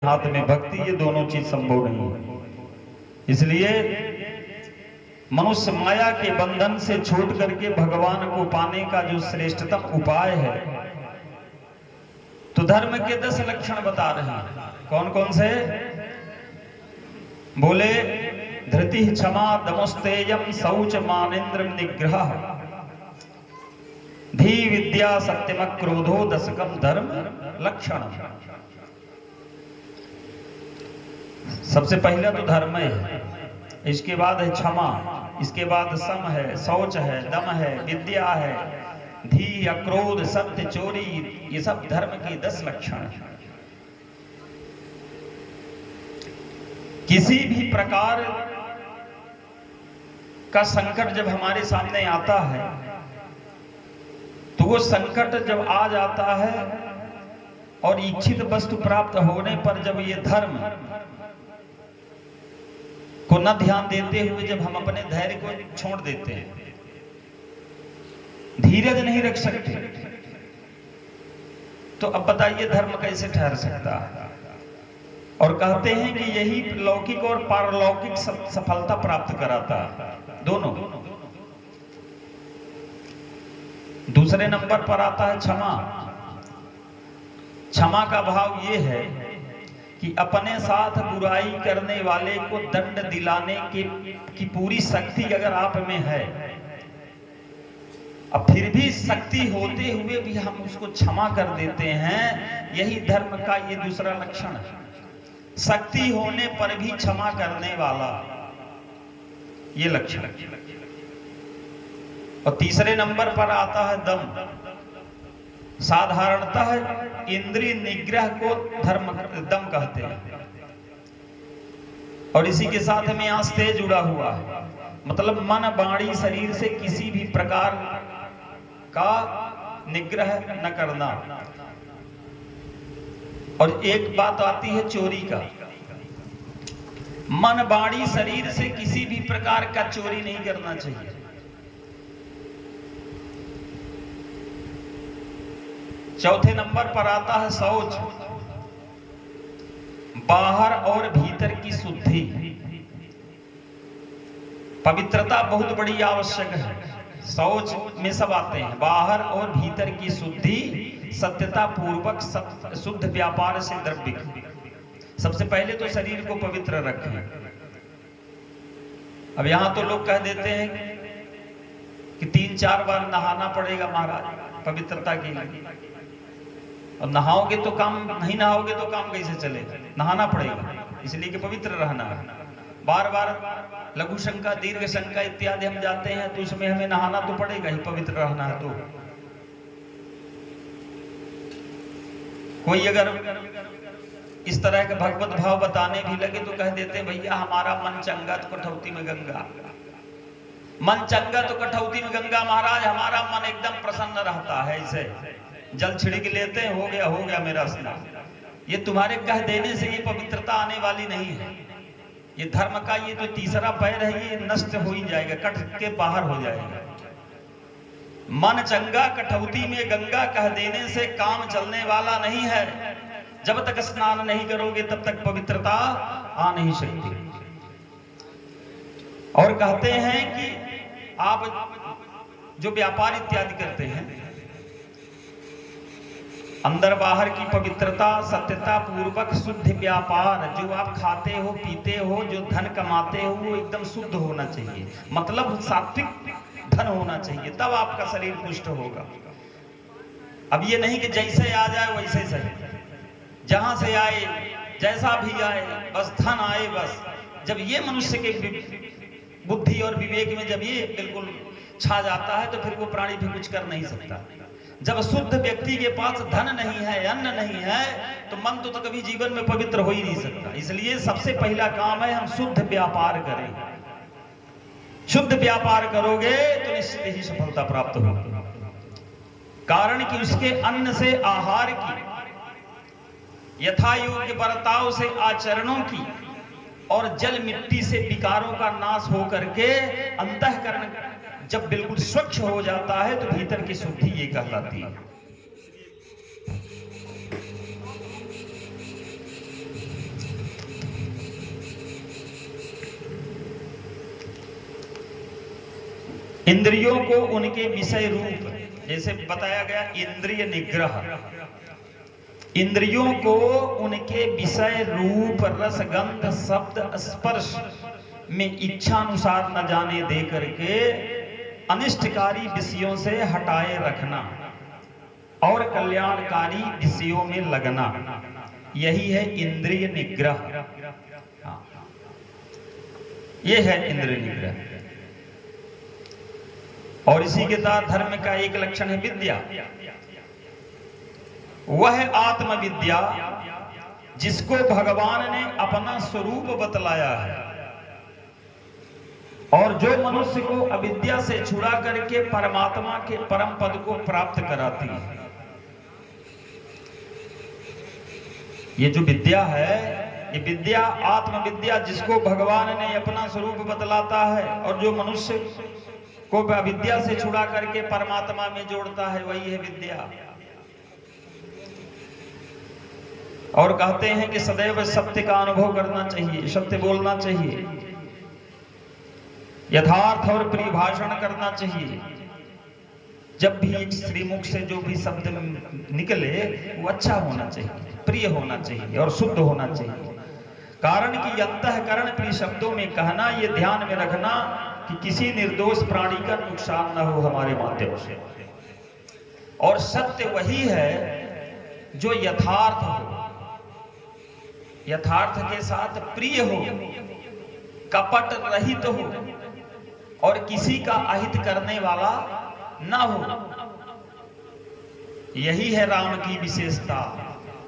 हाथ में भक्ति, ये दोनों चीज संभव नहीं है। इसलिए मनुष्य माया के बंधन से छूट करके भगवान को पाने का जो श्रेष्ठतम उपाय है, तो धर्म के 10 लक्षण बता रहे हैं। कौन कौन से? बोले धृति, क्षमा, दमस्तेयम, शौच, मानेन्द्र निग्रह, धी, विद्या, सत्यम, क्रोधो, दशकम धर्म लक्षण। सबसे पहला तो धर्म है, इसके बाद है क्षमा, इसके बाद सम है, शौच है, दम है, विद्या है, धी, अक्रोध, सत्य, चोरी, ये सब धर्म के 10 लक्षण हैं। किसी भी प्रकार का संकट जब हमारे सामने आता है, तो वो संकट जब आ जाता है और इच्छित वस्तु प्राप्त होने पर जब ये धर्म को न ध्यान देते हुए जब हम अपने धैर्य को छोड़ देते हैं, धीरज नहीं रख सकते, तो अब बताइए धर्म कैसे ठहर सकता है? और कहते हैं कि यही लौकिक और पारलौकिक सफलता प्राप्त कराता है, दोनों। दूसरे नंबर पर आता है क्षमा। क्षमा का भाव ये है कि अपने साथ बुराई करने वाले को दंड दिलाने की पूरी शक्ति अगर आप में है, अब फिर भी शक्ति होते हुए भी हम उसको क्षमा कर देते हैं, यही धर्म का ये दूसरा लक्षण है। शक्ति होने पर भी क्षमा करने वाला, ये लक्षण। और तीसरे नंबर पर आता है दम। साधारणतः इंद्रिय निग्रह को धर्म दम कहते हैं, और इसी के साथ में यहाँ से जुड़ा हुआ है, मतलब मन, वाणी, शरीर से किसी भी प्रकार का निग्रह न करना। और एक बात आती है चोरी का। मन, वाणी, शरीर से किसी भी प्रकार का चोरी नहीं करना चाहिए। चौथे नंबर पर आता है शौच। बाहर और भीतर की शुद्धि, पवित्रता बहुत बड़ी आवश्यक है। शौच में सब आते हैं, बाहर और भीतर की शुद्धि, सत्यता पूर्वक शुद्ध व्यापार से द्रव्य। सबसे पहले तो शरीर को पवित्र रखें। अब यहां तो लोग कह देते हैं कि 3-4 बार नहाना पड़ेगा महाराज पवित्रता के लिए, और नहाओगे तो काम, नहीं नहाओगे तो काम कैसे चलेगा? नहाना पड़ेगा, इसलिए कि पवित्र रहना है। बार बार लघु शंका, दीर्घ शंका इत्यादि हम जाते हैं तो उसमें हमें नहाना तो पड़ेगा ही, पवित्र रहना है। तो कोई अगर इस तरह के भगवत भाव बताने भी लगे तो कह देते भैया हमारा मन चंगा तो कठौती में गंगा। मन चंगा तो कठौती में गंगा महाराज, हमारा मन एकदम प्रसन्न रहता है, ऐसे जल छिड़क लेते हैं, हो गया मेरा स्नान। ये तुम्हारे कह देने से ये पवित्रता आने वाली नहीं है। ये धर्म का ये जो तीसरा पैर है, ये नष्ट हो ही जाएगा, कट के बाहर हो जाएगा। मन चंगा कठौती में गंगा कह देने से काम चलने वाला नहीं है। जब तक स्नान नहीं करोगे तब तक पवित्रता आ नहीं सकती। और कहते हैं कि आप जो व्यापार इत्यादि करते हैं, अंदर बाहर की पवित्रता, सत्यता पूर्वक शुद्ध व्यापार, जो आप खाते हो, पीते हो, जो धन कमाते हो, वो एकदम शुद्ध होना चाहिए, मतलब सात्विक धन होना चाहिए, तब आपका शरीर पुष्ट होगा। अब ये नहीं कि जैसे आ जाए वैसे सही, जहां से आए, जैसा भी आए, बस धन आए बस। जब ये मनुष्य के बुद्धि और विवेक में जब ये बिल्कुल छा जाता है, तो फिर वो प्राणी भी कुछ कर नहीं सकता। जब शुद्ध व्यक्ति के पास धन नहीं है, अन्न नहीं है, तो मन तो कभी जीवन में पवित्र हो ही नहीं सकता। इसलिए सबसे पहला काम है हम शुद्ध व्यापार करें। शुद्ध व्यापार करोगे तो निश्चित ही सफलता प्राप्त होगी। कारण कि उसके अन्न से आहार की, यथा योग्य बर्ताव से आचरणों की, और जल मिट्टी से विकारों का नाश हो करके अंतःकरण जब बिल्कुल स्वच्छ हो जाता है, तो भीतर की शुद्धि ये कहलाती है। इंद्रियों को उनके विषय रूप, जैसे बताया गया इंद्रिय निग्रह, इंद्रियों को उनके विषय रूप रस गंध शब्द स्पर्श में इच्छानुसार न जाने दे करके अनिष्टकारी विषयों से हटाए रखना और कल्याणकारी विषयों में लगना, यही है इंद्रिय निग्रह। ये है इंद्रिय निग्रह। और इसी के साथ धर्म का एक लक्षण है विद्या। वह आत्मविद्या जिसको भगवान ने अपना स्वरूप बतलाया है और जो मनुष्य को अविद्या से छुड़ा करके परमात्मा के परम पद को प्राप्त कराती है। ये जो विद्या है, ये विद्या आत्मविद्या जिसको भगवान ने अपना स्वरूप बतलाता है और जो मनुष्य को अविद्या से छुड़ा करके परमात्मा में जोड़ता है, वही है विद्या। और कहते हैं कि सदैव सत्य का अनुभव करना चाहिए, सत्य बोलना चाहिए, यथार्थ और प्रिय भाषण करना चाहिए। जब भी एक श्रीमुख से जो भी शब्द निकले वो अच्छा होना चाहिए, प्रिय होना चाहिए और शुद्ध होना चाहिए। कारण कि अंतःकरण प्रिय शब्दों में कहना, ये ध्यान में रखना कि किसी निर्दोष प्राणी का नुकसान न हो हमारे माध्यम से। और सत्य वही है जो यथार्थ हो, यथार्थ के साथ प्रिय हो, कपट रहित हो और किसी का अहित करने वाला ना हो। यही है राम की विशेषता।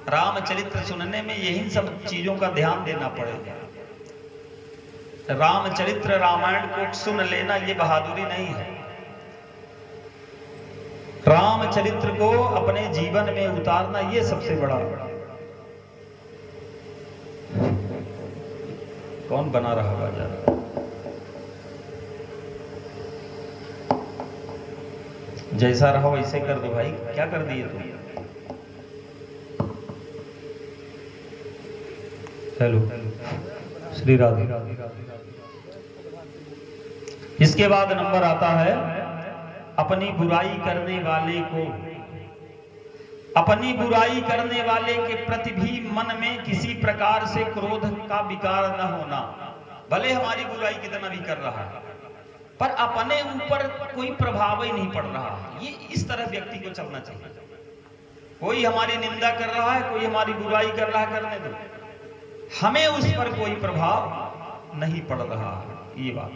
रामचरित्र सुनने में यही सब चीजों का ध्यान देना पड़ेगा। रामचरित्र रामायण को सुन लेना ये बहादुरी नहीं है। रामचरित्र को अपने जीवन में उतारना ये सबसे बड़ा। कौन बना रहा बाजार? जैसा रहा वैसे कर दो भाई, क्या कर दिए तुम? हेलो, श्री राधे। इसके बाद नंबर आता है अपनी बुराई करने वाले को, अपनी बुराई करने वाले के प्रति भी मन में किसी प्रकार से क्रोध का विकार न होना। भले हमारी बुराई कितना भी कर रहा है पर अपने ऊपर कोई प्रभाव ही नहीं पड़ रहा। ये इस तरह व्यक्ति को चलना चाहिए। कोई हमारी निंदा कर रहा है, कोई हमारी बुराई कर रहा है, करने दो, हमें उस पर कोई प्रभाव नहीं पड़ रहा। ये बात।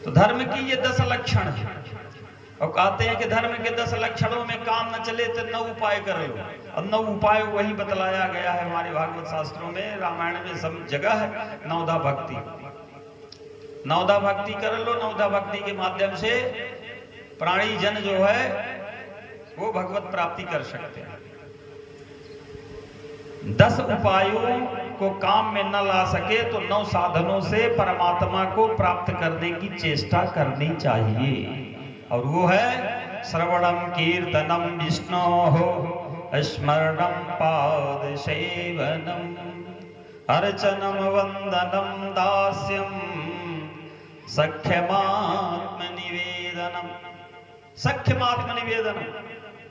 तो धर्म की ये 10 लक्षण है और कहते हैं कि धर्म के 10 लक्षणों में काम न चले तो 9 उपाय कर लो। और 9 उपाय वही बतलाया गया है हमारे भागवत शास्त्रों में, रामायण में सब जगह है। नवधा भक्ति, नवधा भक्ति कर लो। नवधा भक्ति के माध्यम से प्राणी जन जो है वो भगवत प्राप्ति कर सकते हैं। 10 उपायों को काम में न ला सके तो 9 साधनों से परमात्मा को प्राप्त करने की चेष्टा करनी चाहिए। और वो है श्रवणम कीर्तनम विष्णोः स्मरणम पाद सेवनम अर्चनम वंदनम दास्यम सख्यमात्म निवेदनम। सख्यमात्म निवेदनम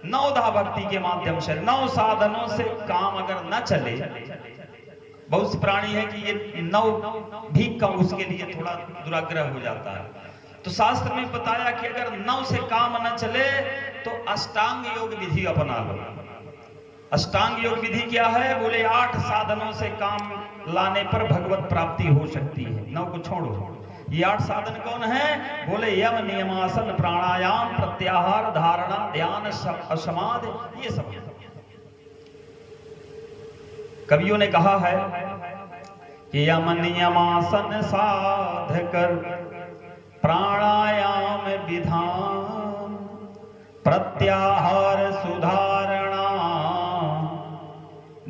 9धा भक्ति के माध्यम से 9 साधनों से काम अगर न चले, बहुत से प्राणी है कि ये 9 भी कम, उसके लिए थोड़ा दुराग्रह हो जाता है। तो शास्त्र में बताया कि अगर 9 से काम न चले तो अष्टांग योग विधि अपना लो। अष्टांग योग विधि क्या है? बोले 8 साधनों से काम लाने पर भगवत प्राप्ति हो सकती है। 9 को छोड़ो। ये 8 साधन कौन है? बोले यम, नियमासन, प्राणायाम, प्रत्याहार, धारणा, ध्यान, समाधि, ये सब। कवियों ने कहा है कि यम नियमासन साध कर, प्राणायाम विधान, प्रत्याहार सुधारणा,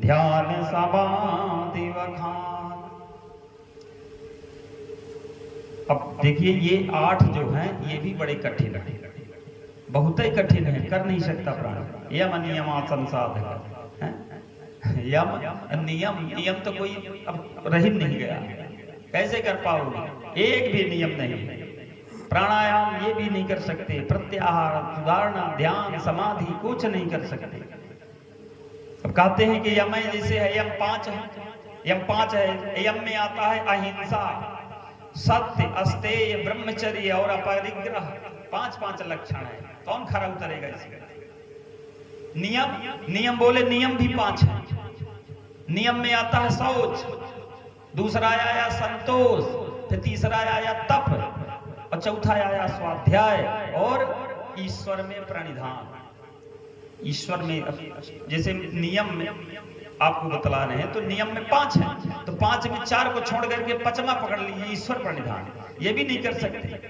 ध्यान समाधि वखान। अब देखिए ये 8 जो हैं ये भी बड़े कठिन है, बहुत ही कठिन है, कर नहीं सकता प्राणी। यम नियमासन साधक है, यम नियम, नियम तो कोई अब रह नहीं गया, कैसे कर पाओगे? एक भी नियम नहीं। प्राणायाम ये भी नहीं कर सकते, प्रत्याहार, सुधारणा, ध्यान, समाधि कुछ नहीं कर सकते। अब कहते हैं कि यम जैसे है, यम 5 है, यम 5 है। यम में आता है अहिंसा, सत्य, अस्तेय, ब्रह्मचर्य और अपरिग्रह। 5 लक्षण है। कौन खरा उतरेगा इसका? नियम बोले, नियम भी 5 है। नियम में आता है शौच, दूसरा आया संतोष, फिर तीसरा आया तप, और चौथा आया स्वाध्याय, और ईश्वर में प्रणिधान। ईश्वर में जैसे नियम में आपको बतला रहे हैं, तो नियम में 5 है, तो 5 में 4 को छोड़ करके 5वां पकड़ लीजिए, ईश्वर प्रणिधान। ये भी नहीं कर सकते।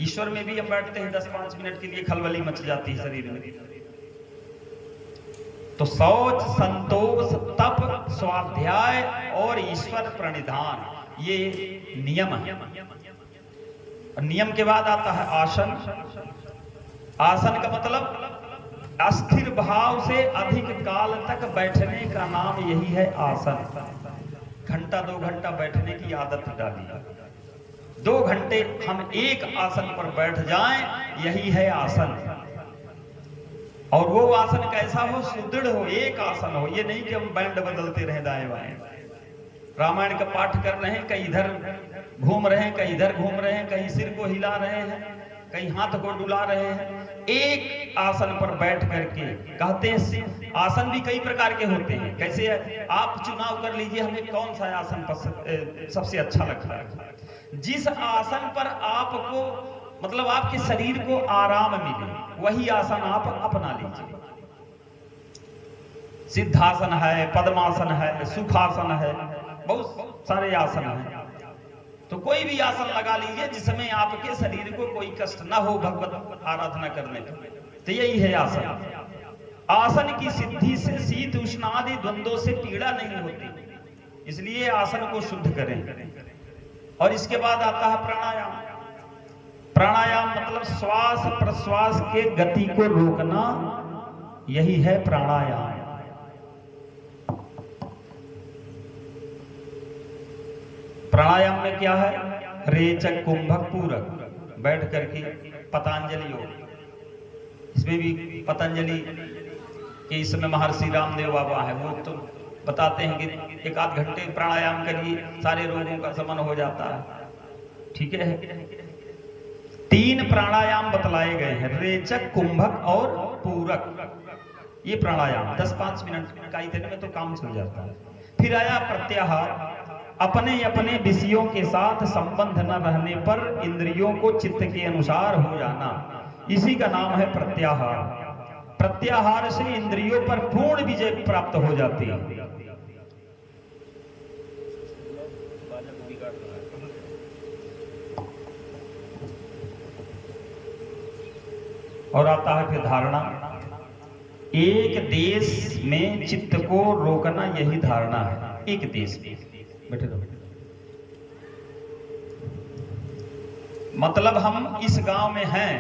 ईश्वर में भी हम बैठते हैं 10-5 मिनट के लिए, खलबली मच जाती है शरीर में। तो शौच, संतोष, तप, स्वाध्याय और ईश्वर प्रणिधान, ये नियम है। और नियम के बाद आता है आसन। आसन का मतलब अस्थिर भाव से अधिक काल तक बैठने का नाम यही है आसन। घंटा 2 घंटा बैठने की आदत डालिए, 2 घंटे हम एक आसन पर बैठ जाएं, यही है आसन। और वो आसन कैसा हो? सुदृढ़ हो, एक आसन हो। ये नहीं कि हम बैंड बदलते रहे दाएं बाएं, रामायण का पाठ कर रहे हैं, कहीं इधर घूम रहे हैं, कहीं इधर घूम रहे हैं, कहीं सिर को हिला रहे हैं, कहीं हाथ को डुला रहे हैं। एक आसन पर बैठ करके, कहते हैं आसन भी कई प्रकार के होते हैं। कैसे है? आप चुनाव कर लीजिए, हमें कौन सा आसन सबसे अच्छा लगता है। जिस आसन पर आपको मतलब आपके शरीर को आराम मिले, वही आसन आप अपना लीजिए। सिद्धासन है, पद्मासन है, सुखासन है, बहुत सारे आसन हैं। तो कोई भी आसन लगा लीजिए जिसमें आपके शरीर को कोई कष्ट ना हो भगवत आराधना करने में, तो यही है आसन। आसन की सिद्धि से शीत उष्ण आदि द्वंद्वों से पीड़ा नहीं होती, इसलिए आसन को शुद्ध करें। और इसके बाद आता है प्राणायाम। प्राणायाम मतलब श्वास प्रश्वास के गति को रोकना, यही है प्राणायाम। प्राणायाम में क्या है? रेचक, कुंभक, पूरक, बैठ करके पतंजलि योग। इसमें भी पतंजलि के इसमें महर्षि रामदेव बाबा है, वो तो बताते हैं कि 1-8 घंटे प्राणायाम करिए, सारे रोगों का शमन हो जाता है। ठीक है, 3 प्राणायाम बतलाए गए हैं, रेचक, कुंभक और पूरक। ये प्राणायाम 10-5 मिनट का इतने में तो काम चल जाता है। फिर आया प्रत्याहार। अपने अपने विषयों के साथ संबंध न रहने पर इंद्रियों को चित्त के अनुसार हो जाना, इसी का नाम है प्रत्याहार। प्रत्याहार से इंद्रियों पर पूर्ण विजय प्राप्त हो जाती है। और आता है फिर धारणा। एक देश में चित्त को रोकना, यही धारणा है। एक देश में बैठे रहो। मतलब हम इस गांव में हैं,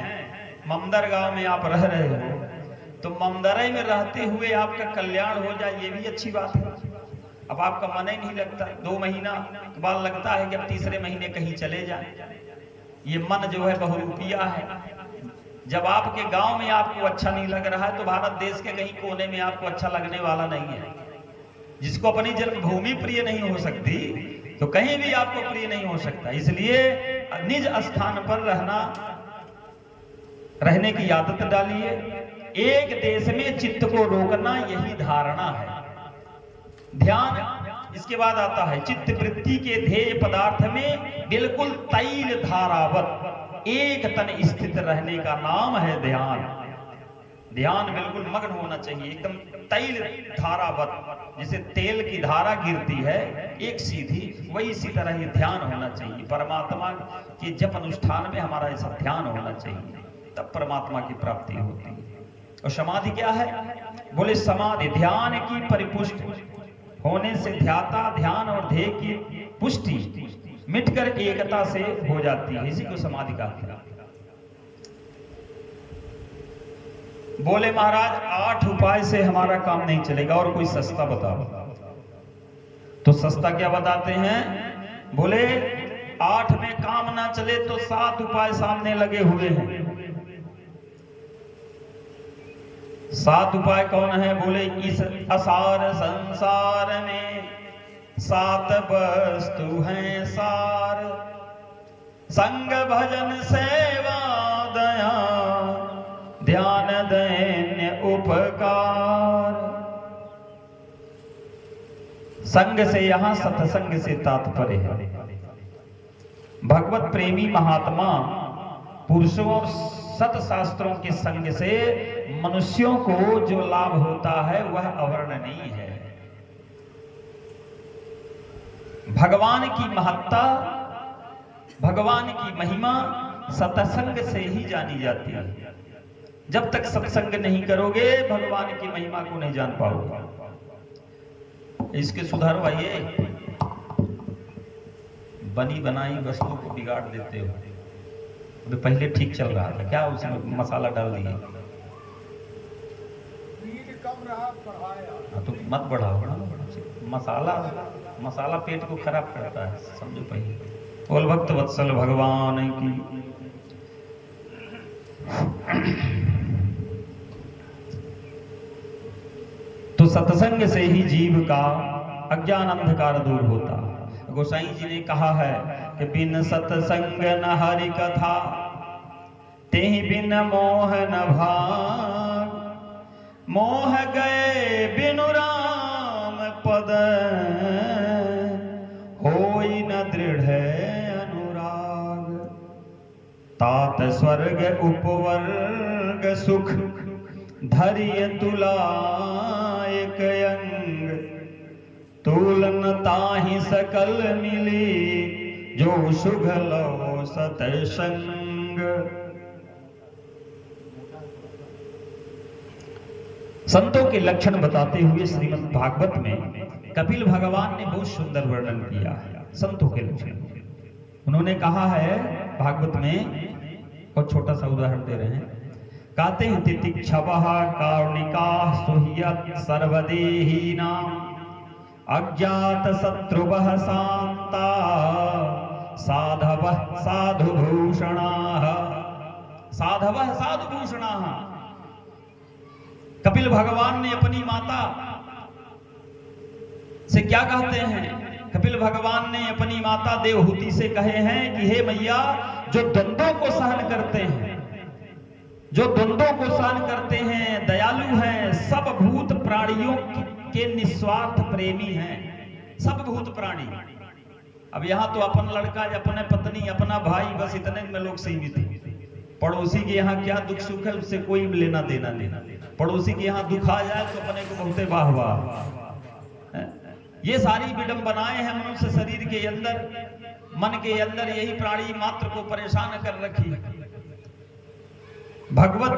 ममदर गांव में आप रह रहे हो, तो ममदरे में रहते हुए आपका कल्याण हो जाए, ये भी अच्छी बात है। अब आपका मन ही नहीं लगता, 2 महीना के बाद लगता है कि अब तीसरे महीने कहीं चले जाए। ये मन जो है बहुरूपिया है। जब आपके गांव में आपको अच्छा नहीं लग रहा है, तो भारत देश के कहीं कोने में आपको अच्छा लगने वाला नहीं है। जिसको अपनी जन्मभूमि प्रिय नहीं हो सकती, तो कहीं भी आपको प्रिय नहीं हो सकता। इसलिए निज स्थान पर रहने की आदत डालिए। एक देश में चित्त को रोकना, यही धारणा है। ध्यान इसके बाद आता है। चित्त वृत्ति के ध्येय पदार्थ में बिल्कुल तैल धारावत एक तन स्थित रहने का नाम है ध्यान। ध्यान बिल्कुल मग्न होना चाहिए, एकदम तैल धारावत, जैसे तेल की धारा गिरती है एक सीधी, वही इसी तरह ही ध्यान होना चाहिए। परमात्मा के जप अनुष्ठान में हमारा ऐसा ध्येय होना चाहिए, तब परमात्मा की प्राप्ति होती है। और समाधि क्या है? बोले समाधि ध्यान की परिपुष्टि होने से ध्याता ध्यान और ध्येय की पुष्टि मिटकर एकता से हो जाती है, इसी को समाधि कहते हैं। बोले महाराज 8 उपाय से हमारा काम नहीं चलेगा, और कोई सस्ता बताओ। तो सस्ता क्या बताते हैं? बोले 8 में काम ना चले तो 7 उपाय सामने लगे हुए हैं। 7 उपाय कौन है? बोले इस असार संसार में 7 वस्तु हैं सार, संग भजन सेवा दया ध्यान दैन्य उपकार। संग से यहां सत्संग से तात्पर्य है भगवत प्रेमी महात्मा पुरुषों और सत्शास्त्रों के संग से मनुष्यों को जो लाभ होता है वह अवर्णनीय है। भगवान की महत्ता, भगवान की महिमा सत्संग से ही जानी जाती है। जब तक सत्संग नहीं करोगे भगवान की महिमा को नहीं जान पाओगे। इसके सुधारो आइए, बनी बनाई वस्तु को बिगाड़ देते हो। अभी पहले ठीक चल रहा था, क्या उसमें मसाला डाल दिए? तो मत बढ़ाओ ना मसाला पेट को खराब करता है, समझो पहले। बोल भक्त वत्सल भगवान की। तो सत्संग से ही जीव का अज्ञान अंधकार दूर होता। गोसाई जी ने कहा है कि बिन सत्संग न हरि कथा, तेहि बिन मोह न भाग, मोह गए बिनु राम पद, होई न दृढ़ अनुराग। तात स्वर्ग उपवर्ग सुख, धरिय तुला एक अंग, तुलन ताहि सकल मिली, जो सुघलो सतसंग। संतों के लक्षण बताते हुए श्रीमद् भागवत में कपिल भगवान ने बहुत सुंदर वर्णन किया है संतों के लक्षण। उन्होंने कहा है भागवत में, और छोटा सा उदाहरण दे रहे हैं, कहते हैं तितिक्षवः कारुणिकाः सुह्यत् सर्वदेहिनां, अज्ञात शत्रुवः शान्ता, साधवः साधुभूषणाः। साधवः साधुभूषणाः। कपिल भगवान ने अपनी माता से क्या कहते हैं? कपिल भगवान ने अपनी माता देवहूति से कहे हैं कि हे मैया, जो द्वंद्वों को सहन करते हैं, जो द्वंद्वों को सहन करते हैं, दयालु हैं, सब भूत प्राणियों के निस्वार्थ प्रेमी हैं, सब भूत प्राणी। अब यहाँ तो अपन लड़का, अपने पत्नी, अपना भाई, बस इतने में लोग सीमित हैं। पड़ोसी के यहाँ क्या दुख सुख है उससे कोई लेना देना नहीं। पड़ोसी के यहाँ दुख आ जाए तो अपने को बहुते वाह वाह। ये सारी विडंबनाएं हैं मनुष्य शरीर के अंदर, मन के अंदर, यही प्राणी मात्र को परेशान कर रखी है। भगवत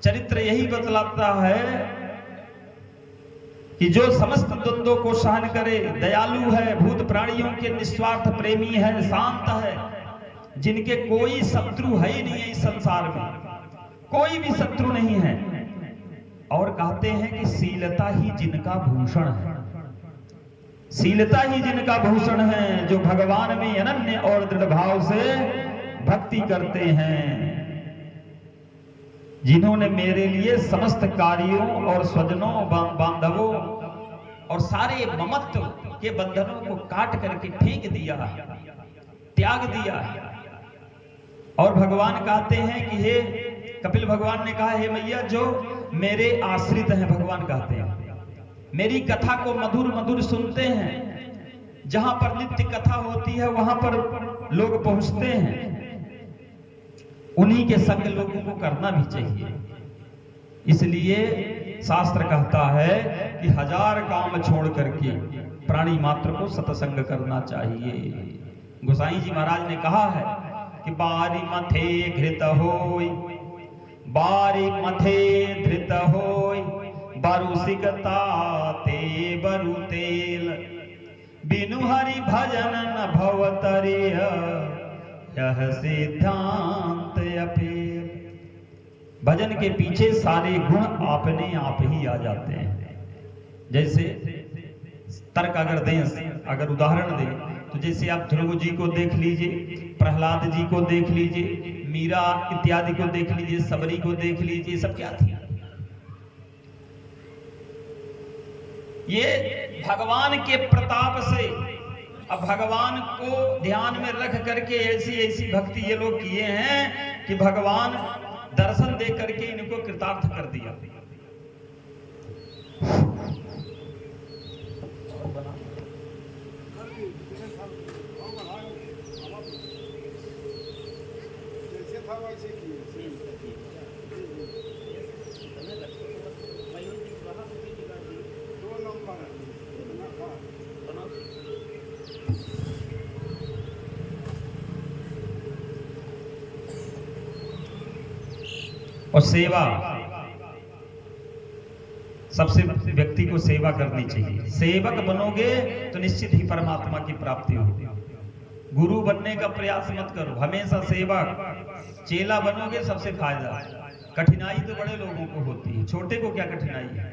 चरित्र यही बतलाता है कि जो समस्त द्वंद्वों को सहन करे, दयालु है, भूत प्राणियों के निस्वार्थ प्रेमी है, शांत है, जिनके कोई शत्रु है ही नहीं है इस संसार में, कोई भी शत्रु नहीं है। और कहते हैं कि शीलता ही जिनका भूषण है, शीलता ही जिनका भूषण है, जो भगवान में अनन्य और दृढ़ भाव से भक्ति करते हैं, जिन्होंने मेरे लिए समस्त कार्यों और स्वजनों, बांधवों और सारे ममत्व के बंधनों को काट करके फेंक दिया, त्याग दिया। और भगवान कहते हैं कि हे कपिल भगवान ने कहा, हे मैया, जो मेरे आश्रित हैं, भगवान कहते हैं, मेरी कथा को मधुर मधुर सुनते हैं, जहां पर नित्य कथा होती है वहां पर लोग पहुंचते हैं, उन्हीं के संग लोगों को करना भी चाहिए। इसलिए शास्त्र कहता है कि 1000 काम छोड़ करके प्राणी मात्र को सत्संग करना चाहिए। गोसाई जी महाराज ने कहा है कि बारी मथे घृत होय, बारी मथे धृत होय, बरु सिकता ते बरु तेल, बिनु हरि भजन न भवतरिय, यह सिद्धांत अपेल। भजन के पीछे सारे गुण अपने आप ही आ जाते हैं। जैसे तर्क अगर दें, अगर उदाहरण दें तो जैसे आप ध्रुव जी को देख लीजिए, प्रहलाद जी को देख लीजिए, मीरा इत्यादि को देख लीजिए, सबरी को देख लीजिए, सब क्या थी? ये भगवान के प्रताप से, अब भगवान को ध्यान में रख करके ऐसी ऐसी भक्ति ये लोग किए हैं कि भगवान दर्शन दे करके इनको कृतार्थ कर दिया। और सेवा, सबसे व्यक्ति को सेवा करनी चाहिए। सेवक बनोगे तो निश्चित ही परमात्मा की प्राप्ति होगी। गुरु बनने का प्रयास मत करो, हमेशा सेवक। चेला बनोगे सबसे फायदा। कठिनाई तो बड़े लोगों को होती है, छोटे को क्या कठिनाई है?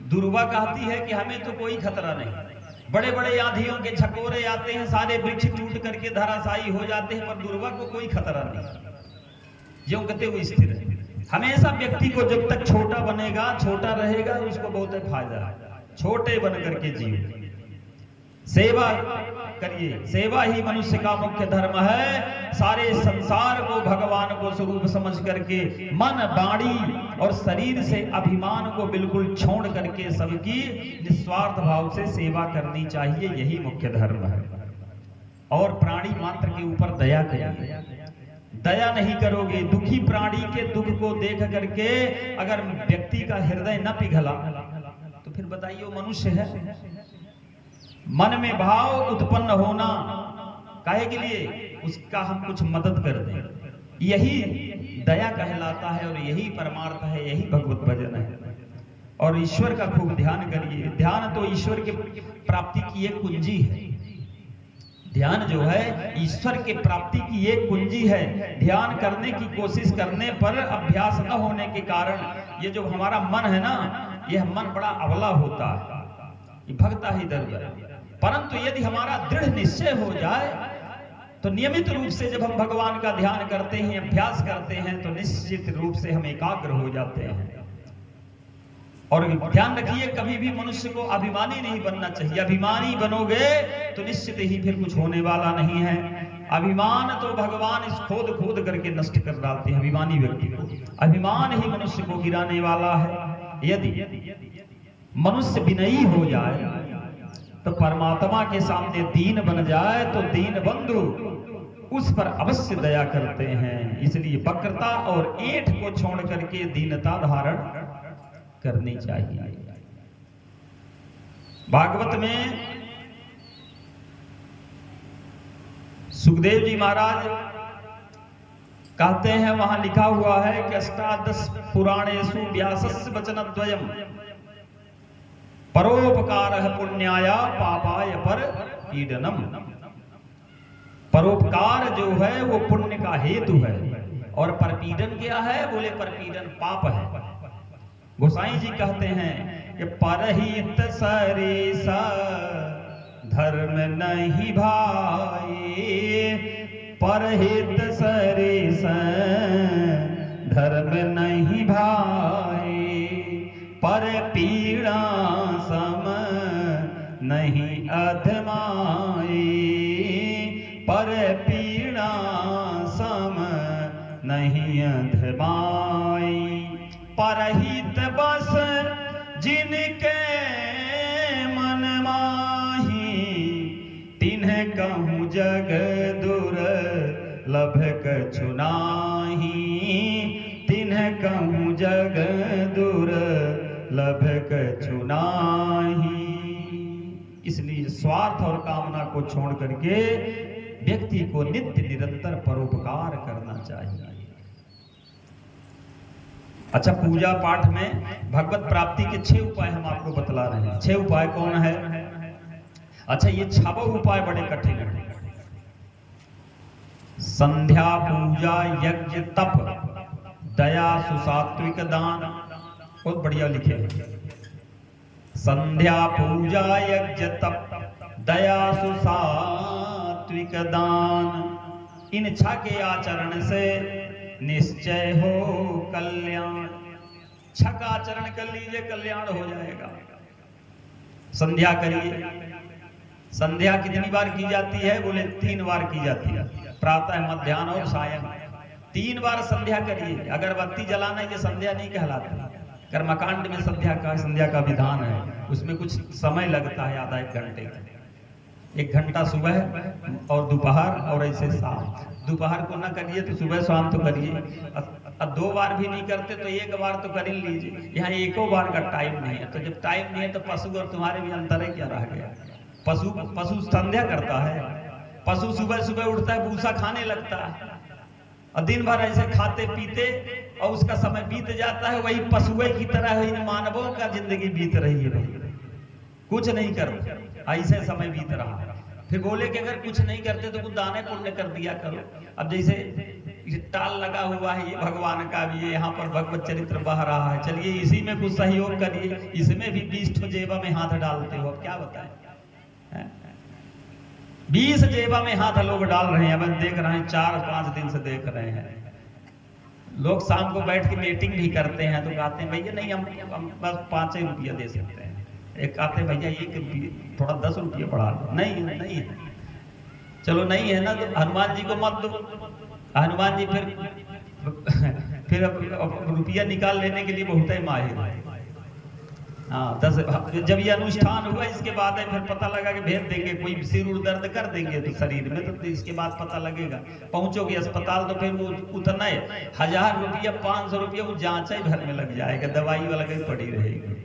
दुर्वा कहती है कि हमें तो कोई खतरा नहीं। बड़े बड़े आंधियों के झकोरे आते हैं, सारे वृक्ष टूट करके धराशायी हो जाते हैं, पर दुर्वा को कोई खतरा नहीं, ज्यों कहते वो स्थिर है। हमेशा व्यक्ति को जब तक छोटा बनेगा, छोटा रहेगा, उसको बहुत फायदा है। छोटे बन करके जियो, सेवा करिए। सेवा ही मनुष्य का मुख्य धर्म है। सारे संसार को भगवान को स्वरूप समझ करके मन, वाणी और शरीर से अभिमान को बिल्कुल छोड़ करके सबकी निस्वार्थ भाव से सेवा करनी चाहिए, यही मुख्य धर्म है। और प्राणी मात्र के ऊपर दया करिए। दया नहीं करोगे, दुखी प्राणी के दुख को देख करके अगर व्यक्ति का हृदय न पिघला तो फिर बताइए वो मनुष्य है? मन में भाव उत्पन्न होना काहे के लिए? उसका हम कुछ मदद कर दें, यही दया कहलाता है और यही परमार्थ है, यही भगवत भजन है। और ईश्वर का खूब ध्यान करिए। ध्यान तो ईश्वर की प्राप्ति की एक कुंजी है। ध्यान जो है ईश्वर के प्राप्ति की एक कुंजी है। ध्यान करने की कोशिश करने पर, अभ्यास न होने के कारण ये जो हमारा मन है ना, यह मन बड़ा अबला होता है, ये भगता ही दर। परंतु यदि हमारा दृढ़ निश्चय हो जाए तो नियमित रूप से जब हम भगवान का ध्यान करते हैं, अभ्यास करते हैं, तो निश्चित रूप से हम एकाग्र हो जाते हैं। और ध्यान रखिए, कभी भी मनुष्य को अभिमानी नहीं बनना चाहिए। अभिमानी बनोगे तो निश्चित ही फिर कुछ होने वाला नहीं है। अभिमान तो भगवान इस खोद खोद करके नष्ट कर डालते हैं अभिमानी व्यक्ति को। अभिमान ही मनुष्य को गिराने वाला है। यदि मनुष्य विनयी हो जाए तो परमात्मा के सामने दीन बन जाए तो दीन बंधु उस पर अवश्य दया करते हैं। इसलिए वक्रता और ऐंठ को छोड़ करके दीनता धारण करनी चाहिए। भागवत में सुखदेव जी महाराज कहते हैं, वहां लिखा हुआ है कि अष्टादश पुराणेषु व्यासस्य वचनद्वयम् परोपकारः पुण्याय पापाय पर पीडनम। परोपकार जो है वो पुण्य का हेतु है, और परपीडन क्या है? बोले परपीडन पाप है। गोसाई जी कहते हैं कि परहित सरिसा धर्म नहीं भाई, परहित सरिसा धर्म नहीं भाई, पर पीड़ा सम नहीं अधमाई, पर पीड़ा सम नहीं अधमाई। परहित बस जिनके मन माही, तिन्ह कहूँ जग दुर्लभ कछु नाहि, तिन्ह कहूँ जग दुर्लभ कछु नाहि। इसलिए स्वार्थ और कामना को छोड़ करके व्यक्ति को नित्य निरंतर परोपकार करना चाहिए। अच्छा, पूजा पाठ में भगवत प्राप्ति के 6 उपाय हम आपको बतला रहे हैं। 6 उपाय कौन है? अच्छा, ये 6 उपाय बड़े कठिन हैं। संध्या, पूजा, यज्ञ, तप, दया, सुसात्विक दान, बहुत बढ़िया लिखे। संध्या, पूजा, यज्ञ, तप, दया, सुसात्विक सात्विक दान, इन छह के आचरण से निश्चय हो कल्याण। छह का आचरण कर लीजिए, कल्याण हो जाएगा। संध्या करिए। संध्या कितनी बार की जाती है? बोले 3 बार की जाती है, प्रातः, मध्याह्न और सायं। 3 बार संध्या करिए। अगरबत्ती जलाना ये संध्या नहीं कहलाती। कर्मकांड में संध्या का विधान है, उसमें कुछ समय लगता है, आधा 1 घंटे का। 1 घंटा सुबह और दोपहर और ऐसे शाम। दोपहर को ना करिए तो सुबह शाम तो करिए। अब 2 बार भी नहीं करते तो 1 बार तो कर ही लीजिए। यहाँ 1 बार का टाइम नहीं है, तो जब टाइम नहीं है तो पशु और तुम्हारे भी अंतर है, क्या रह गया? पशु संध्या करता है। पशु सुबह सुबह उठता है, भूसा खाने लगता है और दिन भर ऐसे खाते पीते और उसका समय बीत जाता है। वही पशुए की तरह इन मानवों का जिंदगी बीत रही है भाई, कुछ नहीं करो, ऐसे समय बीत रहा है। फिर बोले कि अगर कुछ नहीं करते तो कुछ दाने पुण्य कर दिया करो। अब जैसे टाल लगा हुआ है, ये भगवान का भी है, यहाँ पर भगवत चरित्र बह रहा है, चलिए इसी में कुछ सहयोग करिए। इसमें भी 20 ठो जेबा में हाथ डालते हो, अब क्या बताएं? 20 जेबा में हाथ लोग डाल रहे हैं। अब देख रहे हैं, 4-5 दिन से देख रहे हैं। लोग शाम को बैठ के मीटिंग भी करते हैं तो कहते हैं भैया नहीं, हम बस 5 ही रुपया दे सकते हैं। एक कहते हैं भैया ये थोड़ा 10 रुपया बढ़ा दो। नहीं है, चलो नहीं है ना तो हनुमान जी को मत दो। हनुमान जी फिर रुपया निकाल लेने के लिए बहुत ही माहिर है। हाँ, 10 जब ये अनुष्ठान हुआ इसके बाद है, फिर पता लगा कि भेज देंगे, कोई सिर उड़ दर्द कर देंगे तो शरीर में, तो इसके बाद पता लगेगा। पहुंचोगे अस्पताल तो फिर वो उतना 1000 रुपया 500 रुपया वो जांच ही भर में लग जाएगा, दवाई वाला कहीं पड़ी रहेगी।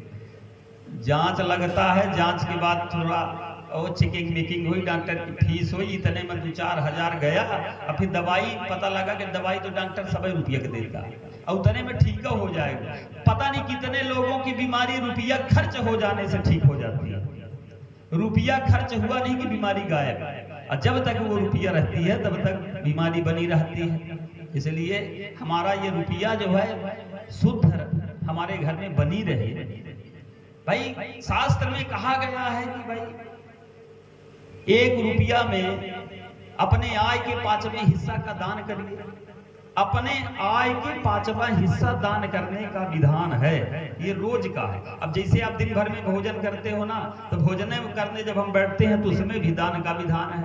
जांच लगता है, जांच के बाद थोड़ा और चेकिंग मेकिंग हुई, डॉक्टर की फीस हुई, इतने में 2-4 हजार गया। और फिर दवाई पता लगा कि दवाई तो डॉक्टर 100 रुपया के देता और उतने में ठीक हो जाएगा। पता नहीं कितने लोगों की बीमारी रुपया खर्च हो जाने से ठीक हो जाती है। रुपया खर्च हुआ नहीं कि बीमारी गायब, और जब तक वो रुपया रहती है तब तक बीमारी बनी रहती है। इसलिए हमारा ये रुपया जो है शुद्ध हमारे घर में बनी रहे। भाई शास्त्र में कहा गया है कि भाई 1 रुपया में अपने आय के 5वें हिस्सा का दान करिए। अपने आय के 5वां हिस्सा दान करने का विधान है, ये रोज का है। अब जैसे आप दिन भर में भोजन करते हो ना, तो भोजन करने जब हम बैठते हैं तो उसमें भी दान का विधान है।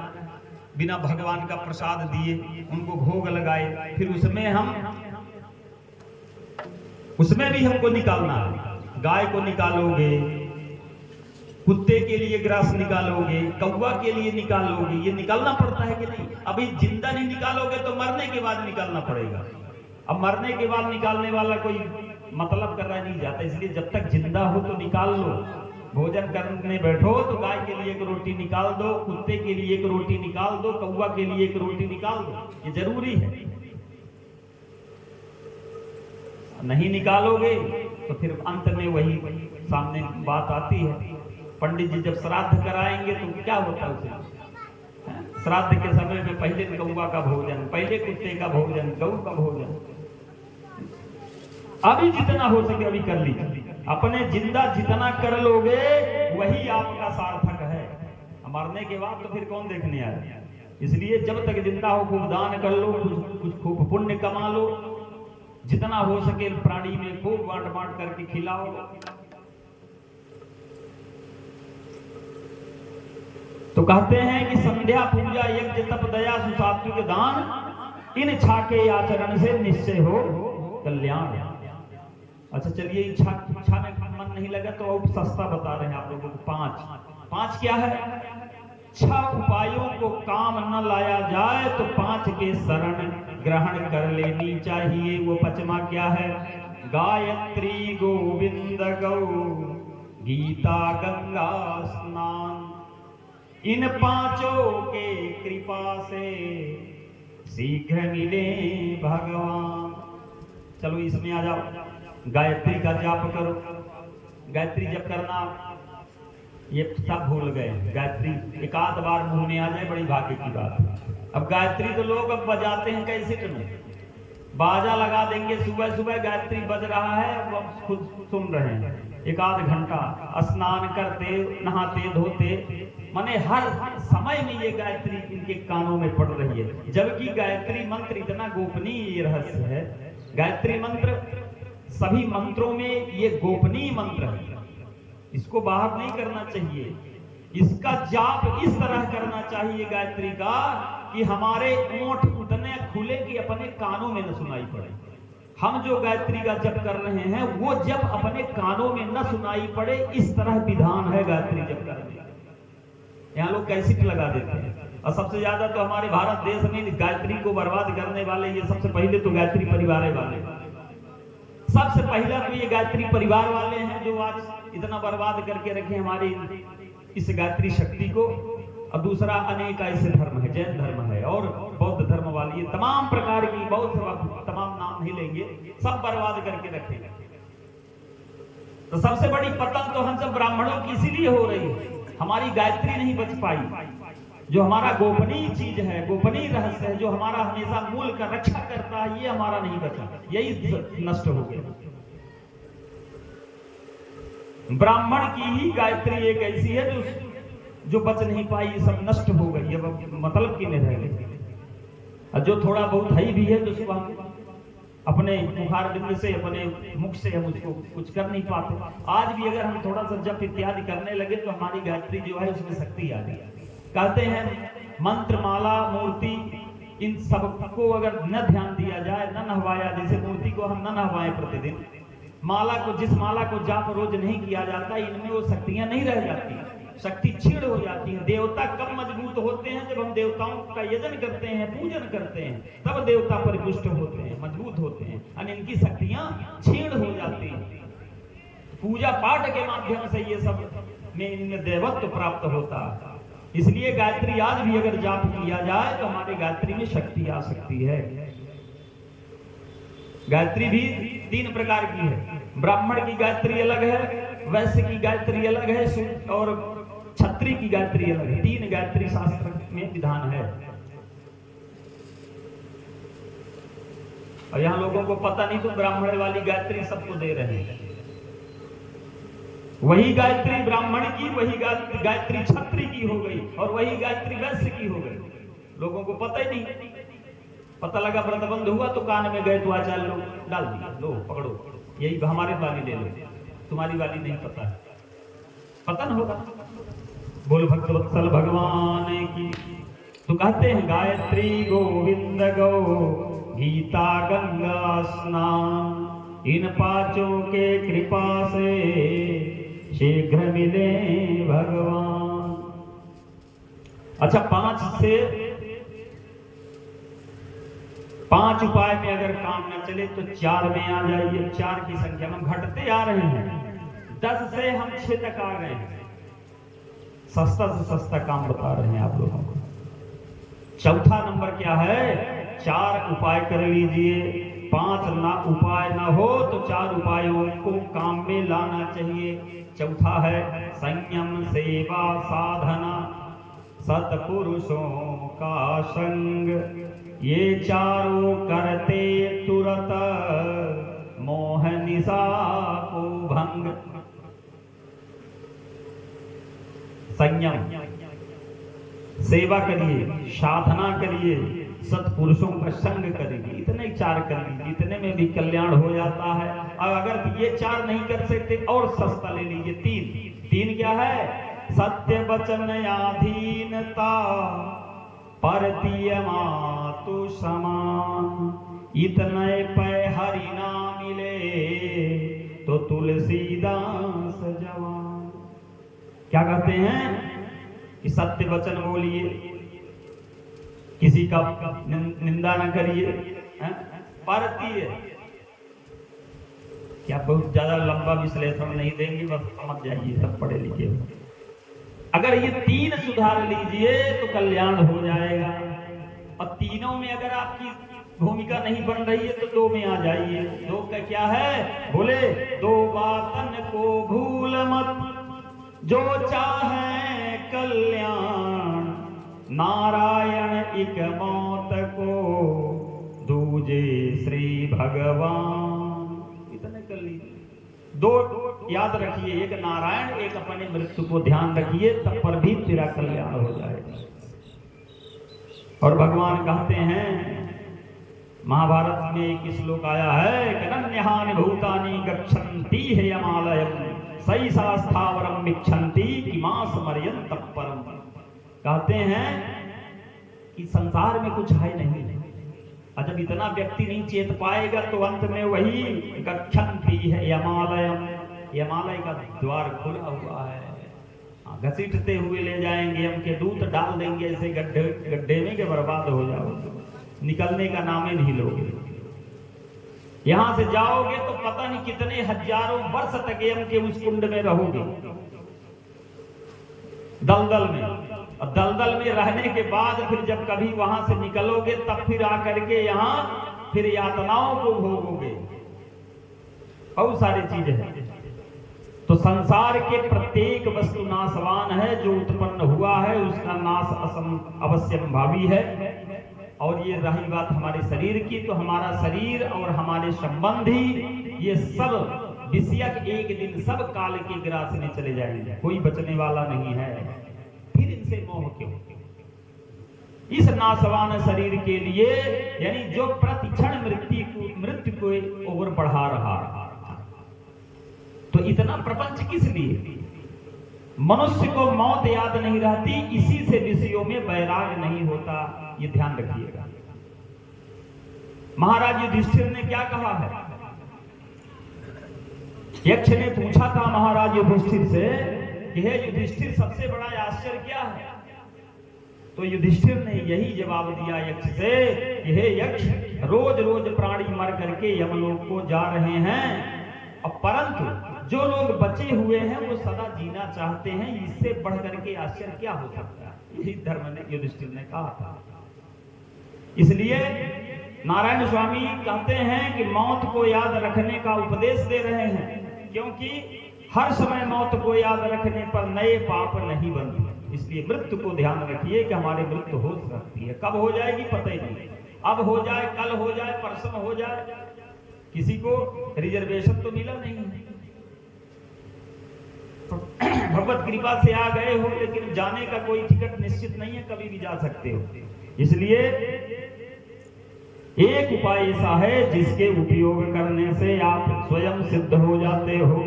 बिना भगवान का प्रसाद दिए उनको भोग लगाए, फिर उसमें भी हमको निकालना है। गाय को निकालोगे, कुत्ते के लिए ग्रास निकालोगे, कौवा के लिए निकालोगे, ये निकालना पड़ता है कि नहीं? अभी जिंदा नहीं निकालोगे तो मरने के बाद निकालना पड़ेगा। अब मरने के बाद निकालने वाला कोई मतलब करना नहीं जाता, इसलिए जब तक जिंदा हो तो निकाल लो। भोजन करने बैठो तो गाय के लिए 1 रोटी निकाल दो, कुत्ते के लिए 1 रोटी निकाल दो, कौवा के लिए 1 रोटी निकाल दो, ये जरूरी है। नहीं निकालोगे तो फिर अंत में वही सामने बात आती है। पंडित जी जब श्राद्ध कराएंगे तो क्या होता है उसे? श्राद्ध के समय में पहले कौवा का भोजन, पहले कुत्ते का भोजन, गऊ का भोजन। अभी जितना हो सके अभी कर लीजिए। अपने जिंदा जितना कर लोगे वही आपका सार्थक है। मरने के बाद तो फिर कौन देखने आए? इसलिए जब तक जिंदा हो खूब दान कर लो, कुछ खूब पुण्य कमा लो, जितना हो सके प्राणी में खूब बांट करके खिलाओ। तो कहते हैं कि संध्या पूजा यज्ञ तप दया सुसात्विक दान इन इच्छा के आचरण से निश्चय हो कल्याण। अच्छा चलिए, इच्छा में मन नहीं लगा तो अब सस्ता बता रहे हैं आप लोगों को। 5 क्या है? 6 उपायों को काम न लाया जाए तो 5 के शरण ग्रहण कर लेनी चाहिए। वो 5वां क्या है? गायत्री गोविंद गौ गीता गंगा स्नान। इन 5 के कृपा से शीघ्र मिले भगवान। चलो इसमें आ जाओ। गायत्री का जाप करो। गायत्री जप करना ये सब भूल गए। गायत्री 1 आध बार मुंह में आ जाए बड़ी भाग्य की बात है। अब गायत्री तो लोग अब बजाते हैं कैसे में, बाजा लगा देंगे, सुबह सुबह गायत्री बज रहा है, अब हम खुद सुन रहे हैं। एक आध घंटा स्नान करते, नहाते धोते, माने हर समय में ये गायत्री इनके कानों में पड़ रही है। जबकि गायत्री मंत्र इतना गोपनीय रहस्य है, गायत्री मंत्र सभी मंत्रों में ये गोपनीय मंत्र है, इसको बाहर नहीं करना चाहिए। इसका जाप इस तरह करना चाहिए गायत्री का कि हमारे ओंठ उतने खुले कि अपने कानों में न सुनाई पड़े। हम जो गायत्री का जप कर रहे हैं वो जब अपने कानों में न सुनाई पड़े, इस तरह विधान है गायत्री जप करने का। यहाँ लोग कैसेट लगा देते हैं, और सबसे ज्यादा तो हमारे भारत देश में गायत्री को बर्बाद करने वाले ये सबसे पहले तो गायत्री परिवार वाले, सबसे पहला तो ये गायत्री परिवार वाले हैं जो आज इतना बर्बाद करके रखे हमारी इस गायत्री शक्ति को। और दूसरा अनेक ऐसे धर्म है, जैन धर्म है और बौद्ध धर्म वाली, ये तमाम प्रकार की, बहुत तमाम नाम नहीं लेंगे, सब बर्बाद करके रखेंगे। तो सबसे बड़ी पतन तो हम सब ब्राह्मणों की इसीलिए हो रही है, हमारी गायत्री नहीं बच पाई। जो हमारा गोपनीय चीज है, गोपनीय रहस्य है, जो हमारा हमेशा मूल का रक्षा करता है, ये हमारा नहीं बचा, यही नष्ट हो गया। ब्राह्मण की ही गायत्री एक ऐसी है जो बच नहीं पाई, सब नष्ट हो गई, अब मतलब की नहीं रह गई। और जो थोड़ा बहुत है भी है तो उसको हम अपने मुखार बिंद से, अपने मुख से हम उसको कुछ कर नहीं पाते। आज भी अगर हम थोड़ा सा जप इत्यादि करने लगे तो हमारी गायत्री जो है उसमें शक्ति आ गई। कहते हैं मंत्र, माला, मूर्ति, इन सबको अगर न ध्यान दिया जाए, न नहवाया, जैसे मूर्ति को हम न नहवाएं प्रतिदिन, माला को, जिस माला को जाप रोज नहीं किया जाता, इनमें वो शक्तियां नहीं रह जाती, शक्ति क्षीण हो जाती है। देवता कब मजबूत होते हैं? जब हम देवताओं का यजन करते हैं, पूजन करते हैं, तब देवता परिपुष्ट होते हैं, मजबूत होते हैं, और इनकी शक्तियां क्षीण हो जाती हैं। पूजा पाठ के माध्यम से ये सब में इनमें देवत्व प्राप्त होता है। इसलिए गायत्री आज भी अगर जाप किया जाए तो हमारी गायत्री में शक्ति आ सकती है। गायत्री भी 3 प्रकार की है, ब्राह्मण की गायत्री अलग है, वैश्य की गायत्री अलग है, और क्षत्रिय की गायत्री अलग है। 3 गायत्री शास्त्र में विधान है। और यहाँ लोगों को पता नहीं, तो ब्राह्मण वाली गायत्री सबको दे रहे हैं। वही गायत्री ब्राह्मण की, वही गायत्री क्षत्रिय की हो गई, और वही गायत्री वैश्य की हो गई। लोगों को पता ही नहीं। पता लगा व्रत बंद हुआ तो कान में गए तो आचार्य लोग डाल दिया, लो पकड़ो, यही हमारी वाली ले लो, तुम्हारी वाली नहीं पता है, पतन होगा। बोल भक्तवत्सल भगवान की। तो कहते हैं गायत्री गोविंद गौ, गीता गंगा स्नान, इन पांचों के कृपा से शीघ्र मिले भगवान। अच्छा, 5 उपाय में अगर काम न चले तो 4 में आ जाइए। 4 की संख्या में घटते आ रहे हैं, 10 से हम 6 तक आ गए हैं। सस्ता से सस्ता काम बता रहे हैं आप लोगों को। चौथा नंबर क्या है? 4 उपाय कर लीजिए। 5 ना उपाय ना हो तो 4 उपायों को काम में लाना चाहिए। चौथा है संयम, सेवा, साधना, सत्पुरुषों का संग, ये चारों करते तुरत मोह निशा को भंग। संयम, सेवा करिए, साधना करिए, सत्पुरुषों का संग करिए। इतने 4 कर लीजिए, इतने में भी कल्याण हो जाता है। और अगर ये 4 नहीं कर सकते और सस्ता ले लीजिए 3 क्या है? सत्य वचन अधीनता, परतीय मातु समान, इतने पे हरि ना मिले तो तुलसीदास जवान। क्या कहते हैं कि सत्य वचन बोलिए, किसी का निंदा न करिए, परतीय। क्या बहुत ज्यादा लंबा विश्लेषण नहीं देंगे, बस समझ जाइए, सब पढ़े लिखे हो। अगर ये 3 सुधार लीजिए तो कल्याण हो जाएगा। और तीनों में अगर आपकी भूमिका नहीं बन रही है तो 2 में आ जाइए। 2 का क्या है? बोले 2 बातन को भूल मत, जो चाहे कल्याण, नारायण एक मौत को, दूजे श्री भगवान। इतने कर लीजिए। 2 याद रखिए, एक नारायण, एक अपने मृत्यु को ध्यान रखिए, तब पर भी तेरा कल्याण हो जाएगा। और भगवान कहते हैं, महाभारत में एक श्लोक आया है, कनन्यहानि भूतानि गच्छन्ति हेयमालयम् सैषा स्थावरम मिच्छन्ति किमास मर्यन्त परम। कहते हैं कि संसार में कुछ है नहीं, और जब इतना व्यक्ति नहीं चेत पाएगा तो अंत में वही गच्छन्ति है यमालयम, यमालय का द्वार खुला हुआ है, घसीटते हुए ले जाएंगे, हम के दूत डाल देंगे ऐसे गड्ढे में कि बर्बाद हो जाओगे, निकलने का नाम ही नहीं लोगे। यहां से जाओगे तो पता नहीं कितने हजारों वर्ष तक यम के उस कुंड में रहोगे, दलदल में। और दलदल में रहने के बाद फिर जब कभी वहां से निकलोगे तब फिर आकर के यहाँ फिर यातनाओं को भोगोगे। बहुत सारी चीजें हैं। तो संसार के प्रत्येक वस्तु नाशवान है, जो उत्पन्न हुआ है उसका नाश अवश्यंभावी है। और ये रही बात हमारे शरीर की, तो हमारा शरीर और हमारे संबंधी ये सब विषयक एक दिन सब काल के ग्रास में चले जाएंगे, कोई बचने वाला नहीं है। फिर इनसे मोह क्यों? इस नाशवान शरीर के लिए, यानी जो प्रतिक्षण मृत्यु को ओर बढ़ा रहा, तो इतना प्रपंच किस लिए? मनुष्य को मौत याद नहीं रहती, इसी से विषयों में वैराग नहीं होता, ये ध्यान रखिएगा। महाराज युधिष्ठिर ने क्या कहा है? यक्ष ने पूछा था महाराज युधिष्ठिर से कि हे युधिष्ठिर, सबसे बड़ा आश्चर्य क्या है? तो युधिष्ठिर ने यही जवाब दिया यक्ष से कि हे यक्ष, रोज रोज प्राणी मर करके यमलोक को जा रहे हैं, और परंतु जो लोग बचे हुए हैं वो सदा जीना चाहते हैं, इससे बढ़ करके आश्चर्य क्या हो सकता है? यही धर्म ने युधिष्ठिर ने कहा था। इसलिए नारायण स्वामी कहते हैं कि मौत को याद रखने का उपदेश दे रहे हैं, क्योंकि हर समय मौत को याद रखने पर नए पाप नहीं बनते। इसलिए मृत्यु को ध्यान रखिए कि हमारी मृत्यु हो सकती है, कब हो जाएगी पता ही नहीं, अब हो जाए, कल हो जाए, परसों हो जाए, किसी को रिजर्वेशन तो मिला नहीं है। भगवत कृपा से आ गए हो, लेकिन जाने का कोई टिकट निश्चित नहीं है, कभी भी जा सकते हो। इसलिए एक उपाय ऐसा है जिसके उपयोग करने से आप स्वयं सिद्ध हो जाते हो।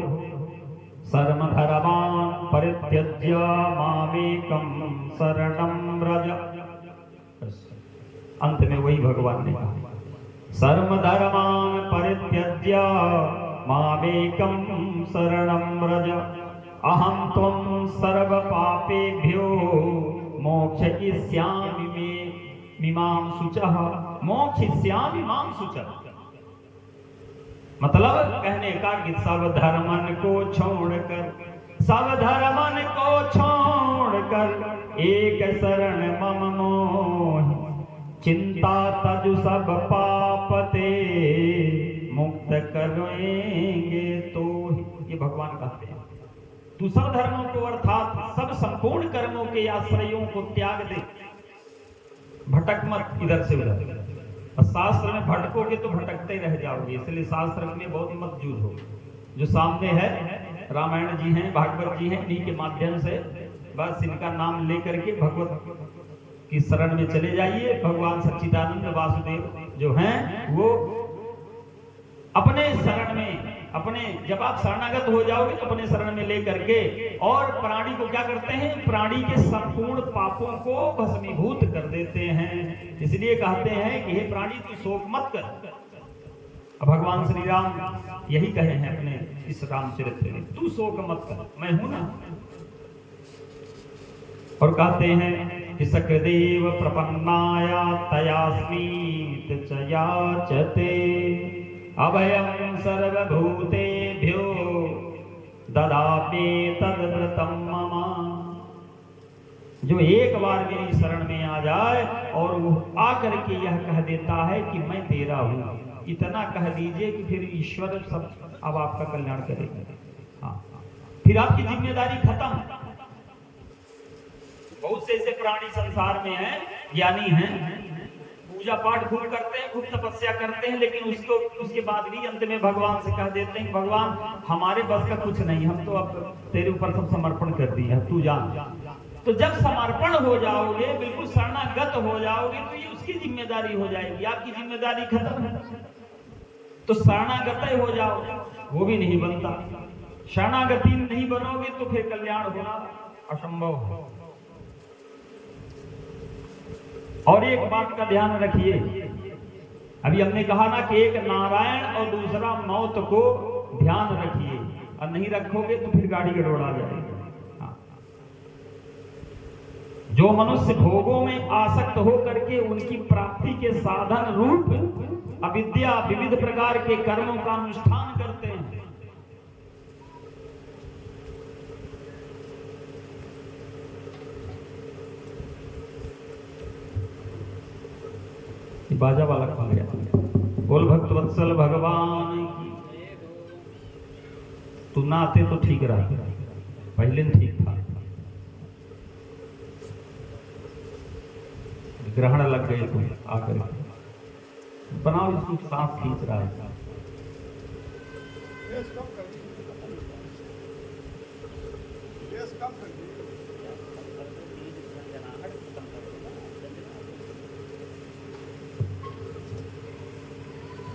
सर्वधर्मान् परित्यज्य मामेकं शरणं व्रज। अंत में वही भगवान ने कहा, सर्वधर्मान् परित्यज्य मामेकं शरणं व्रज, अहं त्वं सर्व पापेभ्यो मोक्षयिष्यामि मिमां शुचः, मोक्षयिष्यामि मां शुचः। मतलब कहने का कि सब धर्मन को छोड़कर, सब धर्मन को छोड़कर एक शरण मम मोहि, चिंता तजु सब पापते मुक्त करेंगे तो। ये भगवान कहते हैं तू सब धर्मों को अर्थात सब संपूर्ण कर्मों के आश्रयों को त्याग दे, भटक मत इधर से उधर। और शास्त्र में भटकोगे तो भटकते रह जाओगे, इसलिए शास्त्र में बहुत मत जूझ हो। जो सामने है रामायण जी हैं, भागवत जी हैं, इन्हीं के माध्यम से बस इनका नाम लेकर के भगवत की शरण में चले जाइए। भगवान सच्चिदानंद वासुदेव जो हैं वो अपने शरण में, अपने जब आप शरणागत हो जाओगे तो अपने शरण में लेकर के, और प्राणी को क्या करते हैं? प्राणी के संपूर्ण पापों को भस्मीभूत कर देते हैं। इसलिए कहते हैं कि हे प्राणी तू शोक मत कर। अब भगवान श्री राम यही कहे हैं अपने इस रामचरित्र में, तू शोक मत कर, मैं हूं ना। और कहते हैं कि सकृदेव प्रपन्नाया तयास्मीत च याचते, अभयं सर्वभूतेभ्यो ददामि तद्व्रतं मम। जो एक बार मेरी शरण में आ जाए और वो आकर के यह कह देता है कि मैं तेरा हूं, इतना कह दीजिए कि फिर ईश्वर सब अब आपका कल्याण करेगा। हाँ, फिर आपकी जिम्मेदारी खत्म। बहुत से ऐसे प्राणी संसार में हैं, ज्ञानी हैं, पूजा पाठ खूब करते हैं, खूब तपस्या करते हैं, लेकिन उसके बाद भी अंत में भगवान से कह देते हैं भगवान हमारे बस का कुछ नहीं, हम तो अब तेरे ऊपर सब समर्पण कर दिए, तू जान। तो जब समर्पण हो जाओगे, बिल्कुल शरणागत हो जाओगे, तो ये उसकी जिम्मेदारी हो जाएगी, आपकी जिम्मेदारी खत्म है। तो शरणागत हो जाओ, वो भी नहीं बनता। शरणागति नहीं बनोगे तो फिर कल्याण होना असंभव है। और एक बात का ध्यान रखिए, अभी हमने कहा ना कि एक नारायण और दूसरा मौत को ध्यान रखिए, और नहीं रखोगे तो फिर गाड़ी गड़बड़ा जाएगी। जो मनुष्य भोगों में आसक्त हो करके उनकी प्राप्ति के साधन रूप अविद्या विविध प्रकार के कर्मों का अनुष्ठान करते हैं, बाजा वाला खा गया। बोल भक्त वत्सल भगवान की। तू ना आते तो ठीक रहा, पहले ठीक था, ग्रहण लग गए तुम आकर। बनाओ इसको, सांस खींच रहा है।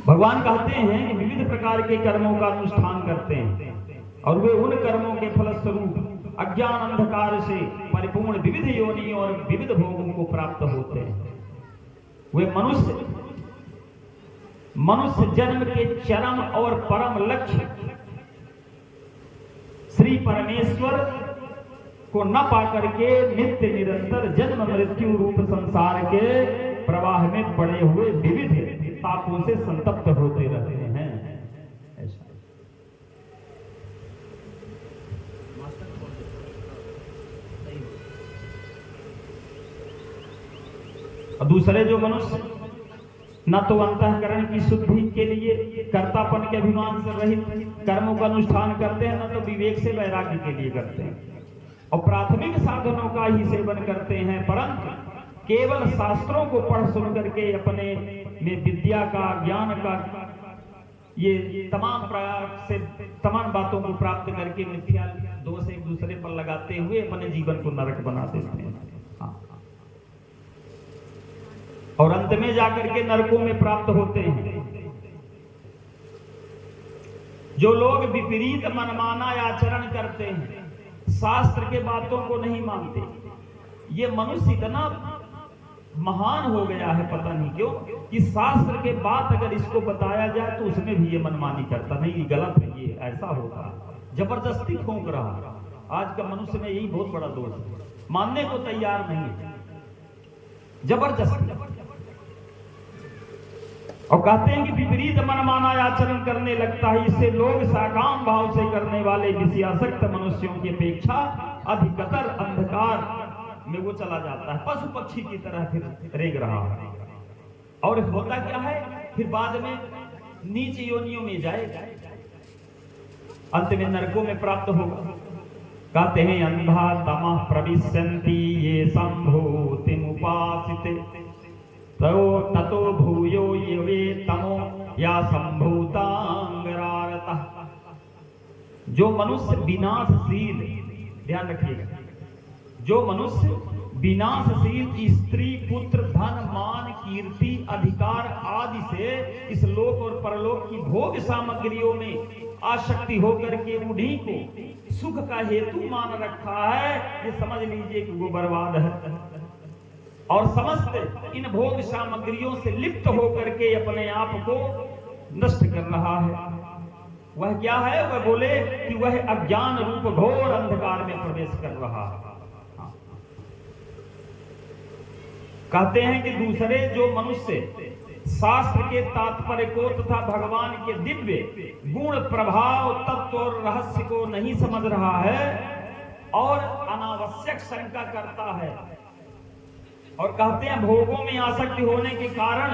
भगवान कहते हैं कि विविध प्रकार के कर्मों का अनुष्ठान करते हैं और वे उन कर्मों के फलस्वरूप अज्ञान अंधकार से परिपूर्ण विविध योनियों और विविध भोगों को प्राप्त होते हैं। वे मनुष्य जन्म के चरम और परम लक्ष्य श्री परमेश्वर को न पाकर के नित्य निरंतर जन्म मृत्यु रूप संसार के प्रवाह में पड़े हुए विविध तापों से संतप्त होते रहते हैं। ऐसा और दूसरे जो मनुष्य न तो अंतःकरण की शुद्धि के लिए कर्तापन के अभिमान से रहित कर्मों का अनुष्ठान करते हैं, न तो विवेक से वैराग्य के लिए करते हैं और प्राथमिक साधनों का ही सेवन करते हैं, परंतु केवल शास्त्रों को पढ़ सुन करके अपने में विद्या का, ज्ञान का, ये तमाम प्रकार से तमाम बातों को प्राप्त करके मिथ्या दोष एक दूसरे पर लगाते हुए अपने जीवन को नरक बना देते हैं। और अंत में जाकर के नरकों में प्राप्त होते हैं। जो लोग विपरीत मनमाना आचरण करते हैं, शास्त्र के बातों को नहीं मानते, ये मनुष्य इतना महान हो गया है, पता नहीं क्यों, कि शास्त्र के बात अगर इसको बताया जाए तो उसमें भी ये मनमानी करता, नहीं ये गलत है, ये ऐसा होता, जबरदस्ती ठोक रहा। आज का मनुष्य में यही बहुत बड़ा दोष है, मानने को तैयार नहीं है, जबरदस्ती। और कहते हैं कि विपरीत मनमाना आचरण करने लगता है, इससे लोग साकाम भाव से करने वाले विषयासक्त मनुष्यों की अपेक्षा अधिकतर अंधकार में वो चला जाता है, पशु पक्षी की तरह फिर रेग रहा है। और होता क्या है, फिर बाद में नीच योनियों में जाएगा, अंत में नरकों में प्राप्त होगा। कहते हैं अंधा तमः प्रविशन्ति ये संभूतिमुपासिते ततो भूयो ये तमो या संभूतांगरारतः। जो मनुष्य विनाशशील, ध्यान रखिएगा, जो मनुष्य विनाशशील स्त्री पुत्र धन मान कीर्ति अधिकार आदि से इस लोक और परलोक की भोग सामग्रियों में आसक्ति होकर के उन्हीं को सुख का हेतु मान रखा है, ये समझ लीजिए कि वो बर्बाद है। और समस्त इन भोग सामग्रियों से लिप्त होकर के अपने आप को नष्ट कर रहा है। वह क्या है, वह बोले कि वह अज्ञान रूप घोर अंधकार में प्रवेश कर रहा है। कहते हैं कि दूसरे जो मनुष्य शास्त्र के तात्पर्य को तथा भगवान के दिव्य गुण प्रभाव तत्व और रहस्य को नहीं समझ रहा है और अनावश्यक शंका करता है, और कहते हैं भोगों में आसक्ति होने के कारण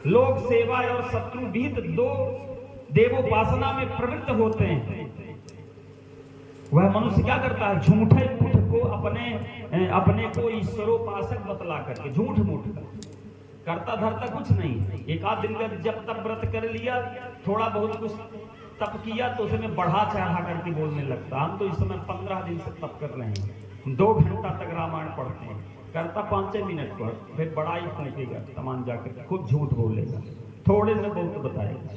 लोग सेवा और शत्रुभीत दो देवोपासना में प्रवृत्त होते हैं। वह मनुष्य क्या करता है, झूठे मूठ को अपने को ईश्वरोपासक बतला करके, झूठ मूठ का करता धरता कुछ नहीं। एक आध दिन का जब तब व्रत कर लिया, थोड़ा बहुत कुछ तप किया तो उसमें बढ़ा चढ़ा करके बोलने लगता। हम तो इस समय 15 दिन से तप कर रहे हैं, 2 घंटा तक रामायण पढ़ते हैं, करता 5 मिनट पर, फिर बड़ा ही फूकेगा तमान जाकर, खूब झूठ बोलेगा, थोड़े में बहुत बताएगा।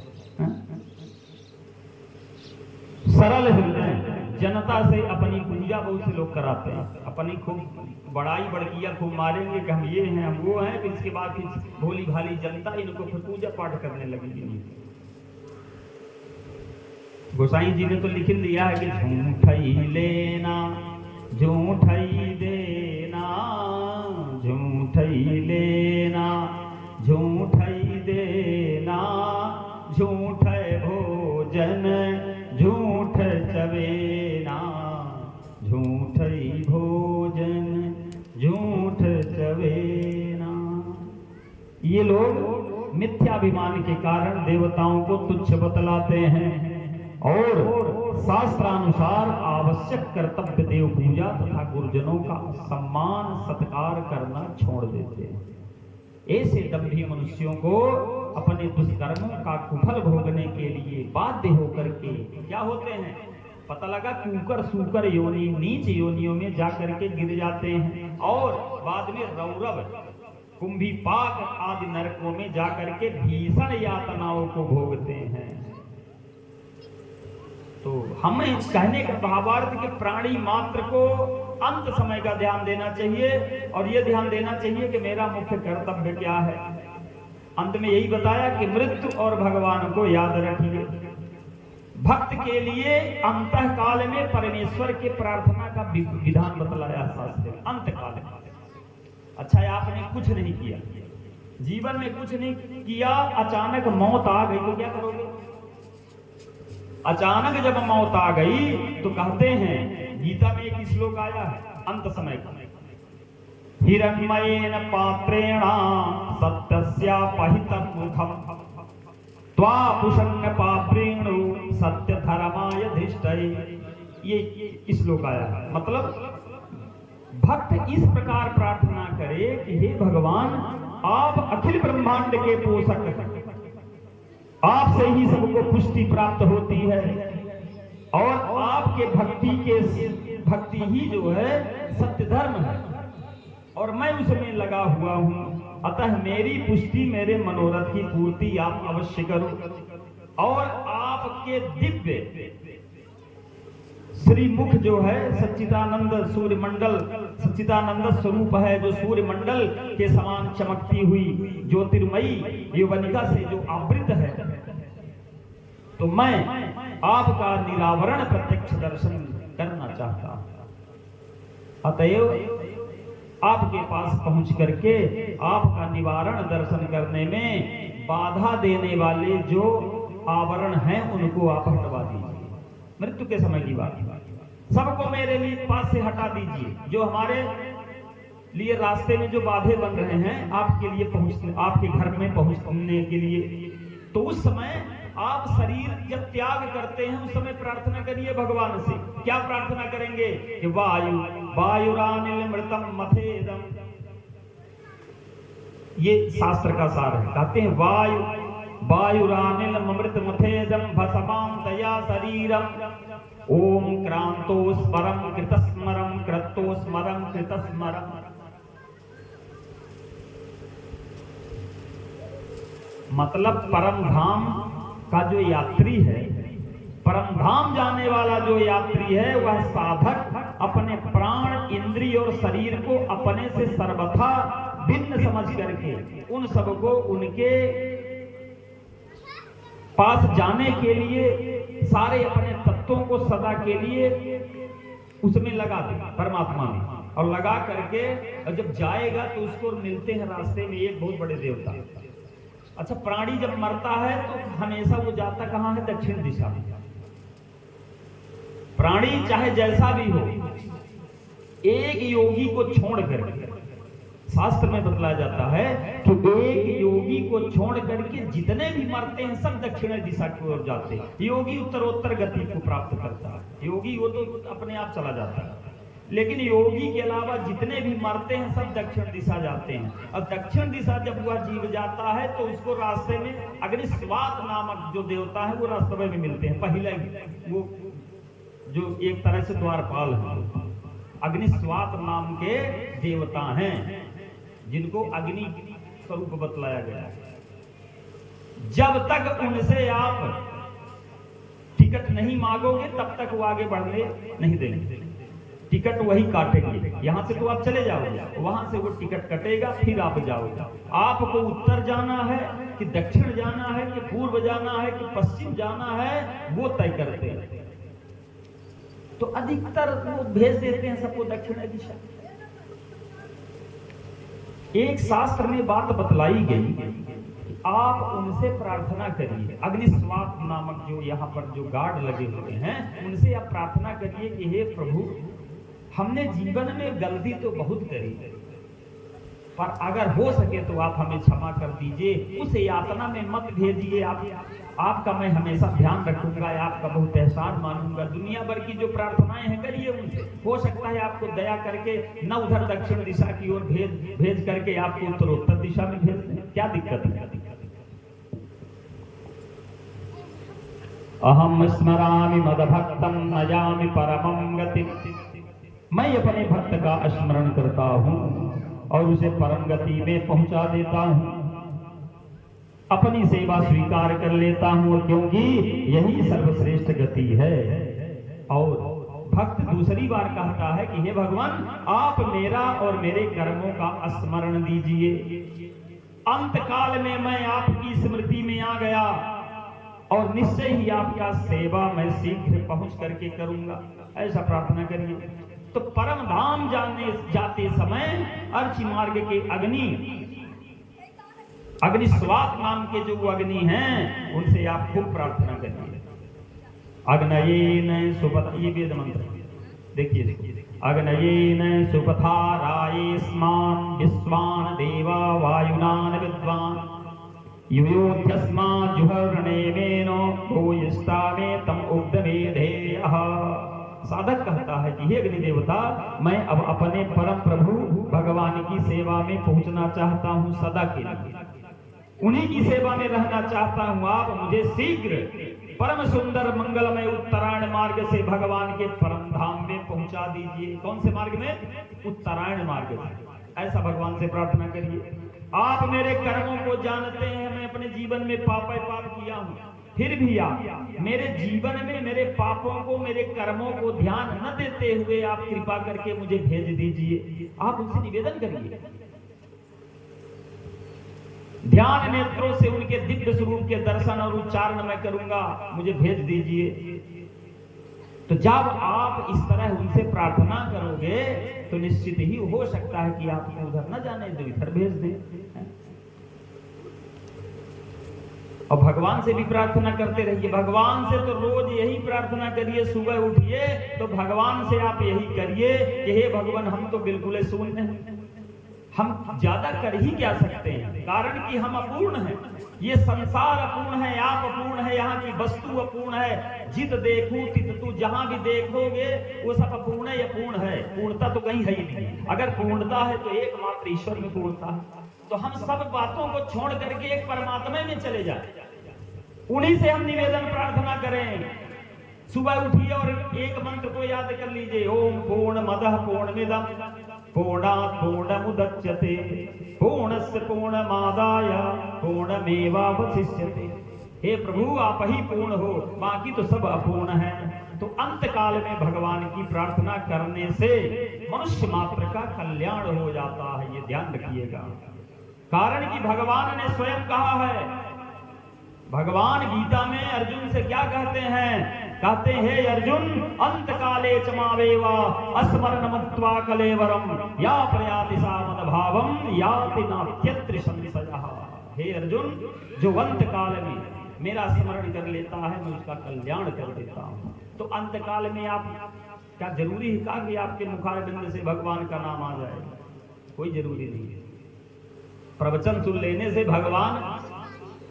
सरल हृदय, जनता से अपनी पूजा बहुत से लोग कराते हैं, अपनी खूब बड़ाई बड़किया खूब मारेंगे कि हम ये हैं हम वो हैं, फिर इसके बाद फिर भोली भाली जनता इनको फिर पूजा पाठ करने लगेगी। गोसाई जी ने तो लिख दिया है कि झूठई लेना झूठई देना, झूठई लेना झूठई देना, झूठ भोजन झूठ चवेना, झूठई भोजन झूठ चवेना। ये लोग मिथ्याभिमान के कारण देवताओं को तुच्छ बतलाते हैं और शास्त्रानुसार आवश्यक कर्तव्य देव पूजा तथा गुरुजनों का सम्मान सत्कार करना छोड़ देते हैं। ऐसे दंभी मनुष्यों को अपने दुष्कर्मों का कुफल भोगने के लिए बाध्य होकर के क्या होते हैं, पता लगा कुकर सूकर योनि नीच योनियों में जाकर के गिर जाते हैं और बाद में रौरव कुंभीपाक आदि नरकों में जाकर के भीषण यातनाओं को भोगते हैं। तो हमें कहने का भावार्थ कि प्राणी मात्र को अंत समय का ध्यान देना चाहिए और यह ध्यान देना चाहिए कि मेरा मुख्य कर्तव्य क्या है। अंत में यही बताया कि मृत्यु और भगवान को याद रखिए। भक्त के लिए अंतः काल में परमेश्वर के प्रार्थना का विधान बतलाया शास्त्र में। अंत काल में अच्छा है आपने कुछ नहीं किया, जीवन में कुछ नहीं किया, अचानक मौत आ गई तो क्या करोगे? अचानक जब मौत आ गई तो कहते हैं, गीता में एक श्लोक आया है अंत समय का, हिरण्मयेन पात्रेण सत्यस्यापहितं मुखं त्वापुषन्न पाप्रेणु सत्य धर्माय धृष्टये। ये श्लोक आया है। मतलब भक्त इस प्रकार प्रार्थना करे कि हे भगवान, आप अखिल ब्रह्मांड के पोषक हैं, आपसे ही सबको पुष्टि प्राप्त होती है और आपके भक्ति ही जो है सत्य धर्म है और मैं उसमें लगा हुआ हूं। अतः मेरी पुष्टि, मेरे मनोरथ की पूर्ति आप अवश्य करो और आपके दिव्य श्रीमुख जो है सच्चिदानंद सूर्य मंडल, सच्चिदानंद स्वरूप है जो सूर्य मंडल के समान चमकती हुई ज्योतिर्मयी यौवनिका से जो आवृत है, तो मैं आपका निरावरण प्रत्यक्ष दर्शन करना चाहता हूं। अतएव आपके पास पहुंच करके आपका निवारण दर्शन करने में बाधा देने वाले जो आवरण हैं उनको आप हटवा दीजिए। मृत्यु के समय की बात, सबको मेरे लिए पास से हटा दीजिए। जो हमारे लिए रास्ते में जो बाधे बन रहे हैं आपके लिए पहुंचने, आपके घर में पहुंचने के लिए, तो उस समय आप शरीर जब त्याग करते हैं उस समय प्रार्थना करिए भगवान से। क्या प्रार्थना करेंगे कि वायु वायुरानिल मृतम मथेदम, ये शास्त्र का सार है। कहते हैं वायु वायुरानिल मृत मथेदम भसमां तया शरीरम ओम क्रांतोस्मरम कृतस्मरम कृतोस्मरम कृतस्मरम। मतलब परम धाम का जो यात्री है, परम धाम जाने वाला जो यात्री है, वह साधक अपने प्राण इंद्रिय और शरीर को अपने से सर्वथा भिन्न समझ करके उन सबको उनके पास जाने के लिए, सारे अपने तत्वों को सदा के लिए उसमें लगा दे परमात्मा में, और लगा करके और जब जाएगा तो उसको मिलते हैं रास्ते में एक बहुत बड़े देवता। अच्छा, प्राणी जब मरता है तो हमेशा वो जाता कहां है? दक्षिण दिशा में। प्राणी चाहे जैसा भी हो, एक योगी को छोड़कर, शास्त्र में बतलाया जाता है कि एक योगी को छोड़ करके जितने भी मरते हैं सब दक्षिण दिशा की ओर जाते हैं। योगी उत्तरोत्तर गति को प्राप्त करता है। योगी वो तो अपने आप चला जाता है, लेकिन योगी के अलावा जितने भी मरते हैं सब दक्षिण दिशा जाते हैं। अब दक्षिण दिशा जब वह जीव जाता है तो उसको रास्ते में अग्निस्वात नामक जो देवता है वो रास्ते में मिलते हैं। पहले वो जो एक तरह से द्वारपाल है, अग्निस्वात नाम के देवता हैं जिनको अग्नि स्वरूप बतलाया गया है। जब तक उनसे आप टिकट नहीं मांगोगे तब तक वो आगे बढ़ने नहीं देंगे। टिकट वही काटेंगे। यहां से तो आप चले जाओगे, वहां से वो टिकट कटेगा, फिर आप जाओगे। आपको उत्तर जाना है कि दक्षिण जाना है कि पूर्व जाना है कि पश्चिम जाना है, वो तय करते हैं। तो अधिकतर वो भेज देते हैं सबको दक्षिण दिशा। एक शास्त्र में बात बतलाई गई कि आप उनसे प्रार्थना करिए। अग्निस्वात नामक जो यहाँ पर जो गार्ड लगे हुए हैं उनसे आप प्रार्थना करिए कि हे प्रभु, हमने जीवन में गलती तो बहुत करी, पर अगर हो सके तो आप हमें क्षमा कर दीजिए। उस यातना में मत भेजिए। आपका मैं हमेशा ध्यान रखूंगा, आपका बहुत एहसान मानूंगा। दुनिया भर की जो प्रार्थनाएं हैं करिए उनसे। हो सकता है आपको दया करके न उधर दक्षिण दिशा की ओर भेज करके आपको उत्तरोत्तर दिशा में भेज दें। क्या दिक्कत है? अहम स्मरामि मदभक्तम न जामि परमं गति। मैं अपने भक्त का स्मरण करता हूं और उसे परम गति में पहुंचा देता हूं। अपनी सेवा स्वीकार कर लेता हूं क्योंकि यही सर्वश्रेष्ठ गति है। और भक्त दूसरी बार कहता है कि हे भगवान, आप मेरा और मेरे कर्मों का स्मरण दीजिए। अंत काल में मैं आपकी स्मृति में आ गया और निश्चय ही आपका सेवा मैं शीघ्र पहुंच करके करूंगा। ऐसा प्रार्थना करिए। तो परम धाम जाते समय अर्ची मार्ग के अग्निस्वात नाम के जो अग्नि हैं उनसे आप खूब प्रार्थना करिए। अग्नयेन सुपथ, ये वेद मंत्र देखिए। अग्नयेन सुपथारायेस्मान् विश्वान् देवा वायुनान विद्वान् युयोध्यस्मात् जुहर्णेमेनो भूयिष्ठामे तम उग्धमेधेयः। साधक कहता है कि हे अग्नि देवता, मैं अब अपने परम प्रभु भगवान की सेवा में पहुंचना चाहता हूं। सदा के लिए उन्हीं की सेवा में रहना चाहता हूं। आप मुझे शीघ्र परम सुंदर मंगलमय उत्तरायण मार्ग से भगवान के परम धाम में पहुंचा दीजिए। कौन से मार्ग में? उत्तरायण मार्ग में। ऐसा भगवान से प्रार्थना करिए। आप मेरे कर्मों को जानते हैं, मैं अपने जीवन में पाप किया हूं, फिर भी आप मेरे जीवन में मेरे पापों को, मेरे कर्मों को ध्यान न देते हुए आप कृपा करके मुझे भेज दीजिए। आप उनसे निवेदन करिए। ध्यान नेत्रों से उनके दिव्य स्वरूप के दर्शन और उच्चारण मैं करूंगा, मुझे भेज दीजिए। तो जब आप इस तरह उनसे प्रार्थना करोगे तो निश्चित ही हो सकता है कि आप उधर न जाने तो इधर भेज दें। और भगवान से भी प्रार्थना करते रहिए। भगवान से तो रोज यही प्रार्थना करिए। सुबह उठिए तो भगवान से आप यही करिए कि हे भगवान, हम तो बिल्कुल शून्य हैं, हम ज्यादा कर ही क्या सकते हैं, कारण कि हम अपूर्ण हैं। ये संसार अपूर्ण है, आप अपूर्ण है, यहाँ की वस्तु अपूर्ण है। जित देखूं तित तू, जहां भी देखोगे वो सब अपूर्ण है, अपूर्ण है। पूर्णता तो कहीं है ही नहीं। अगर पूर्णता है तो एकमात्र ईश्वर में पूर्णता है। तो हम सब बातों को छोड़ करके एक परमात्मा में चले जाए, उन्हीं से हम निवेदन प्रार्थना करें। सुबह उठिए और एक मंत्र को याद कर लीजिए। ओम पूर्णमदः पूर्णमिदं पूर्णात् पूर्णमुदच्यते पूर्णस्य पूर्णमादाय पूर्णमेवावशिष्यते। हे प्रभु, आप ही पूर्ण हो, बाकी तो सब अपूर्ण है। तो अंत काल में भगवान की प्रार्थना करने से मनुष्य मात्र का कल्याण हो जाता है। ये ध्यान रखिएगा, कारण कि भगवान ने स्वयं कहा है। भगवान गीता में अर्जुन से क्या कहते हैं? कहते हैं, हे अर्जुन, अंत काले चमावेवा अस्मरण मत्वा कलेवरम या प्रयाति सामद भावम याति नात्यत्र संशयः। हे अर्जुन, जो अंत काल में मेरा स्मरण कर लेता है मैं उसका कल्याण कर देता हूं। तो अंत काल में आप क्या जरूरी है कि आपके मुखारबिंद से भगवान का नाम आ जाए? कोई जरूरी नहीं है। प्रवचन सुन लेने से भगवान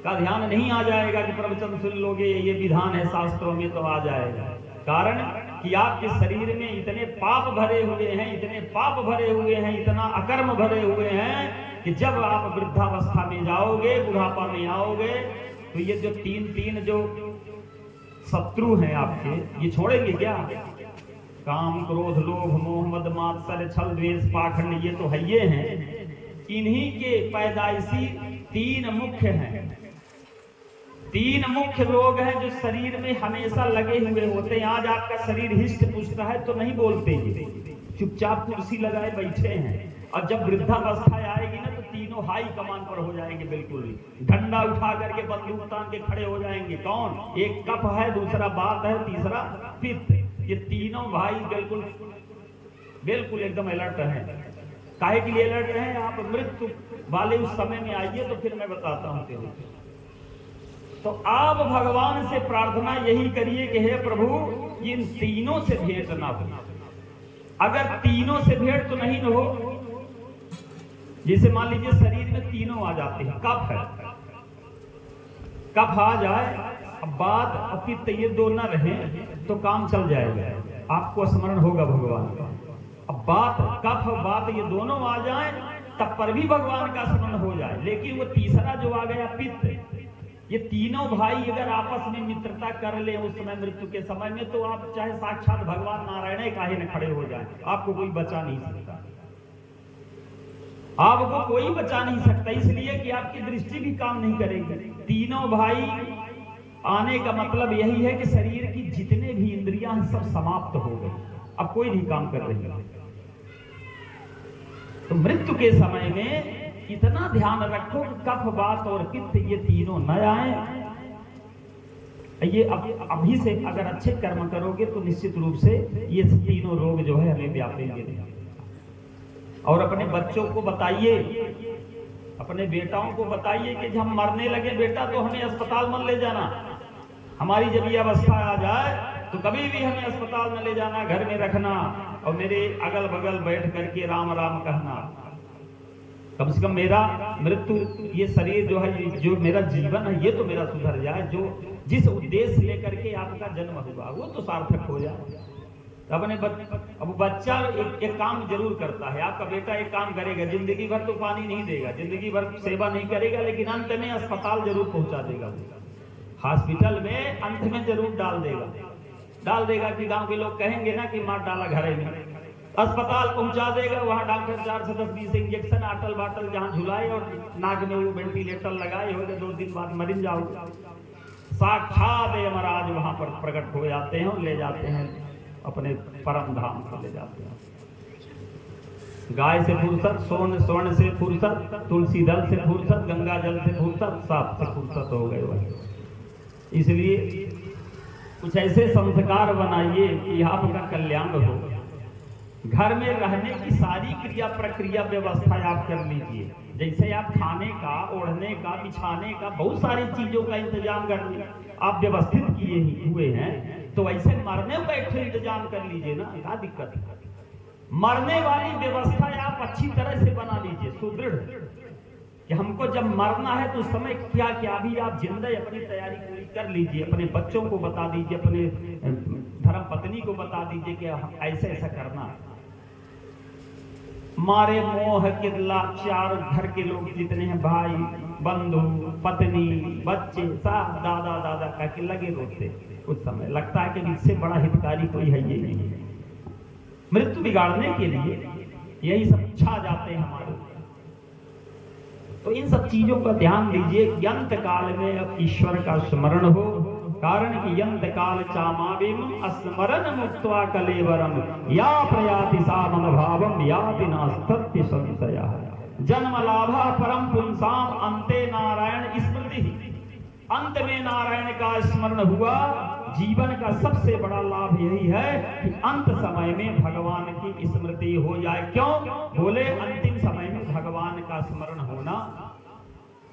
का ध्यान नहीं आ जाएगा कि प्रवचन सुन लोगे, ये विधान है शास्त्रों में तो आ जाएगा। कारण कि आपके शरीर में इतने पाप भरे हुए हैं, इतने पाप भरे हुए हैं, इतना अकर्म भरे हुए हैं कि जब आप वृद्धावस्था में जाओगे, बुढ़ापा में आओगे, तो ये जो तीन जो शत्रु हैं आपके, ये छोड़ेंगे क्या? काम, क्रोध, लोभ, मोह, मद, मात्सर्य, छल, द्वेष, पाखंड, ये तो है ये हैं। इन्हीं के पैदाइशी 3 मुख्य हैं, 3 मुख्य रोग हैं जो शरीर में हमेशा लगे हुए होते हैं। आज आपका शरीर हिष्ट पुष्ट है तो नहीं बोलते, ये चुपचाप कुर्सी लगाए बैठे हैं, और जब वृद्धावस्था आएगी ना तो तीनों हाई कमान पर हो जाएंगे, बिल्कुल ही डंडा उठा करके बंदूक तान के खड़े हो जाएंगे। कौन? एक कफ है, दूसरा बात है, तीसरा पित्त। ये तीनों भाई बिल्कुल बिल्कुल एकदम अलर्ट हैं। काहे के लिए अलर्ट हैं? आप मृत्यु वाले उस समय में आइए तो फिर मैं बताता हूं तेरे। तो आप भगवान से प्रार्थना यही करिए कि हे प्रभु, इन तीनों से भेंट ना हो। अगर तीनों से भेंट तो नहीं हो, जैसे मान लीजिए शरीर में तीनों आ जाते हैं, कफ है, कफ आ जाए, अब बात अपित्त, ये दो न रहे तो काम चल जाएगा, आपको स्मरण होगा भगवान का। अब बात कफ बात ये दोनों आ जाए तब पर भी भगवान का स्मरण हो जाए, लेकिन वो तीसरा जो आ गया पित्त, ये तीनों भाई अगर आपस में मित्रता कर ले उस समय मृत्यु के समय में, तो आप चाहे साक्षात भगवान नारायण काहे न खड़े हो जाए, आपको कोई बचा नहीं सकता, आपको कोई बचा नहीं सकता, इसलिए कि आपकी दृष्टि भी काम नहीं करेगी। तीनों भाई आने का मतलब यही है कि शरीर की जितने भी इंद्रियां हैं सब समाप्त हो गई, अब कोई नहीं काम कर रही है। तो मृत्यु के समय में इतना ध्यान रखो कि कफ बात और पित्त ये तीनों न आए। ये अभी से अगर अच्छे कर्म करोगे तो निश्चित रूप से ये तीनों रोग जो है हमें व्यापेंगे नहीं। और अपने बच्चों को बताइए, अपने बेटाओं को बताइए कि जब हम मरने लगे बेटा तो हमें अस्पताल मत ले जाना, हमारी जब ये अवस्था आ जाए तो कभी भी हमें अस्पताल न ले जाना, घर में रखना और मेरे अगल बगल बैठ करके राम राम कहना। कम से कम मेरा मृत्यु, ये शरीर जो है, जो मेरा जीवन है, ये तो मेरा सुधर जाए, जो जिस उद्देश्य लेकर के आपका जन्म हुआ वो तो सार्थक हो जाए। अपने अब बच्चा एक काम जरूर करता है, आपका बेटा एक काम करेगा, जिंदगी भर तो पानी नहीं देगा, जिंदगी भर सेवा नहीं करेगा, लेकिन अंत में अस्पताल जरूर पहुंचा देगा, हॉस्पिटल में अंत में जरूर डाल देगा कि गांव के लोग कहेंगे ना कि मार डाला घरे में, अस्पताल पहुंचा देगा, वहां डॉक्टर 4 से 10 20 इंजेक्शन आटल बाटल जहां झुलाए और नाक में वो वेंटिलेटर लगाए, हो गए 2 दिन बाद मर जाओगे। साक्षात यमराज वहां पर प्रकट हो जाते हैं और ले जाते हैं अपने परम धाम को ले जाते हैं। गाय से फुर्सत, स्वर्ण से फुर्सत, तुलसी दल से फुर्सत, गंगा जल से फुर्सत, साप से फुर्सत हो गए वही। इसलिए कुछ ऐसे संस्कार बनाइए कि आपका कल्याण हो। घर में रहने की सारी क्रिया प्रक्रिया व्यवस्था आप कर लीजिए, जैसे आप खाने का, ओढ़ने का, बिछाने का, बहुत सारी चीजों का इंतजाम कर आप व्यवस्थित किए हुए हैं, तो ऐसे मरने बैठे इंतजाम कर लीजिए ना, क्या दिक्कत है। मरने वाली व्यवस्था आप अच्छी तरह से बना लीजिए, सुदृढ़, कि हमको जब मरना है तो उस समय क्या क्या भी आप जिंदा अपनी तैयारी पूरी कर लीजिए, अपने बच्चों को बता दीजिए, अपने धर्म पत्नी को बता दीजिए कि ऐसे ऐसा करना। मारे मोह के लाचार घर के लोग जितने हैं, भाई बंधु पत्नी बच्चे सब दादा दादा कह के लगे रोते, उस समय लगता है कि इससे बड़ा हितकारी कोई है ये नहीं। मृत्यु बिगाड़ने के लिए यही सब छा जाते हैं हमारे। तो इन सब चीजों का ध्यान दीजिए कि अंत काल में ईश्वर का स्मरण हो, कारण कि अंत काल चामाविम स्मरण मुक्त्वा कलेवरम या प्रयाति सा मम भावम याति नास्तत्य संशयः। जन्म लाभा परम पुंसाम अंते नारायण स्मृति। अंत में नारायण का स्मरण हुआ, जीवन का सबसे बड़ा लाभ यही है कि अंत समय में भगवान की स्मृति हो जाए। क्यों? बोले अंतिम समय में भगवान का स्मरण होना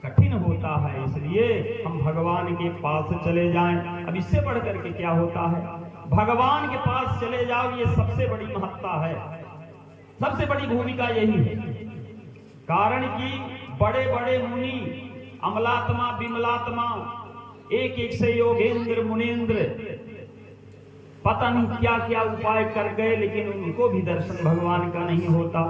कठिन होता है, इसलिए हम भगवान के पास चले जाएं। अब इससे बढ़ करके क्या होता है, भगवान के पास चले जाओ, ये सबसे बड़ी महत्ता है, सबसे बड़ी भूमिका यही है। कारण कि बड़े बड़े मुनि, अमलात्मा विमलात्मा, एक एक से योगेंद्र मुनीन्द्र, पता नहीं क्या क्या उपाय कर गए, लेकिन उनको भी दर्शन भगवान का नहीं होता।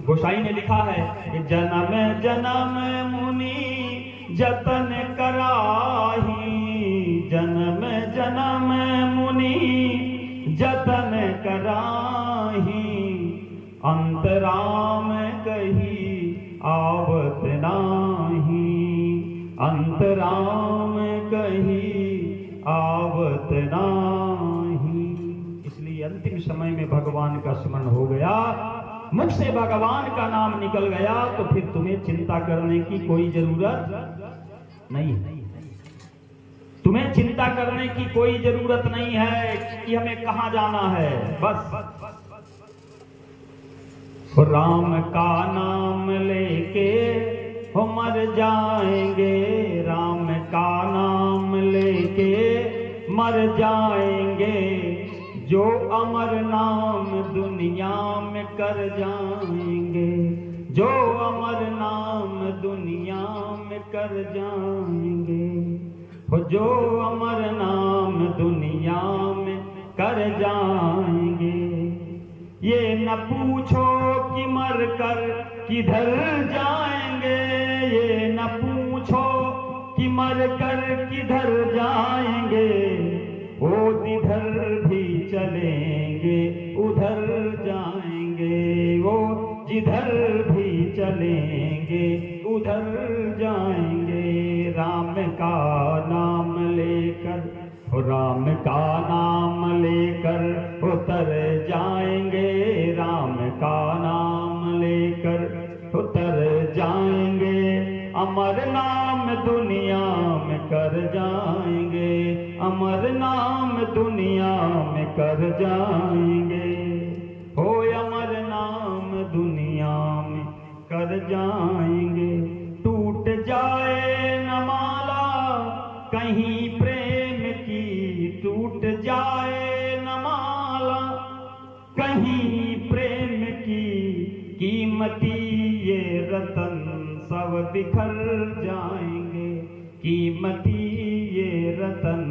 गोसाई ने लिखा है कि जन्म जन्म मुनि जतन कराही, जन्म जन्म मुनि जतन कराही, अंतराम कही आवत नाही, अंतराम कही आवत नाही। इसलिए अंतिम समय में भगवान का स्मरण हो गया, मुख से भगवान का नाम निकल गया, तो फिर तुम्हें चिंता करने की कोई जरूरत नहीं है। तुम्हें चिंता करने की कोई जरूरत नहीं है कि हमें कहां जाना है। बस राम का नाम लेके हो मर जाएंगे, राम का नाम लेके मर जाएंगे, जो अमर नाम दुनिया में कर जाएंगे, जो अमर नाम दुनिया में कर जाएंगे, जो अमर नाम दुनिया में कर जाएंगे। ये न पूछो कि मर कर किधर जाएंगे, ये न पूछो कि मर कर किधर जाएंगे, वो जिधर भी चलेंगे उधर जाएंगे, वो जिधर भी चलेंगे उधर जाएंगे। राम का नाम लेकर, राम का नाम लेकर उतर जाएंगे, राम का नाम लेकर उतर जाएंगे, अमर नाम दुनिया में कर जाएंगे, अमर नाम दुनिया में कर जाएंगे, हो अमर नाम दुनिया में कर जाएंगे। टूट जाए न माला कहीं प्रेम की, टूट जाए न माला कहीं प्रेम की, कीमती ये रतन सब बिखर जाएंगे, कीमती ये रतन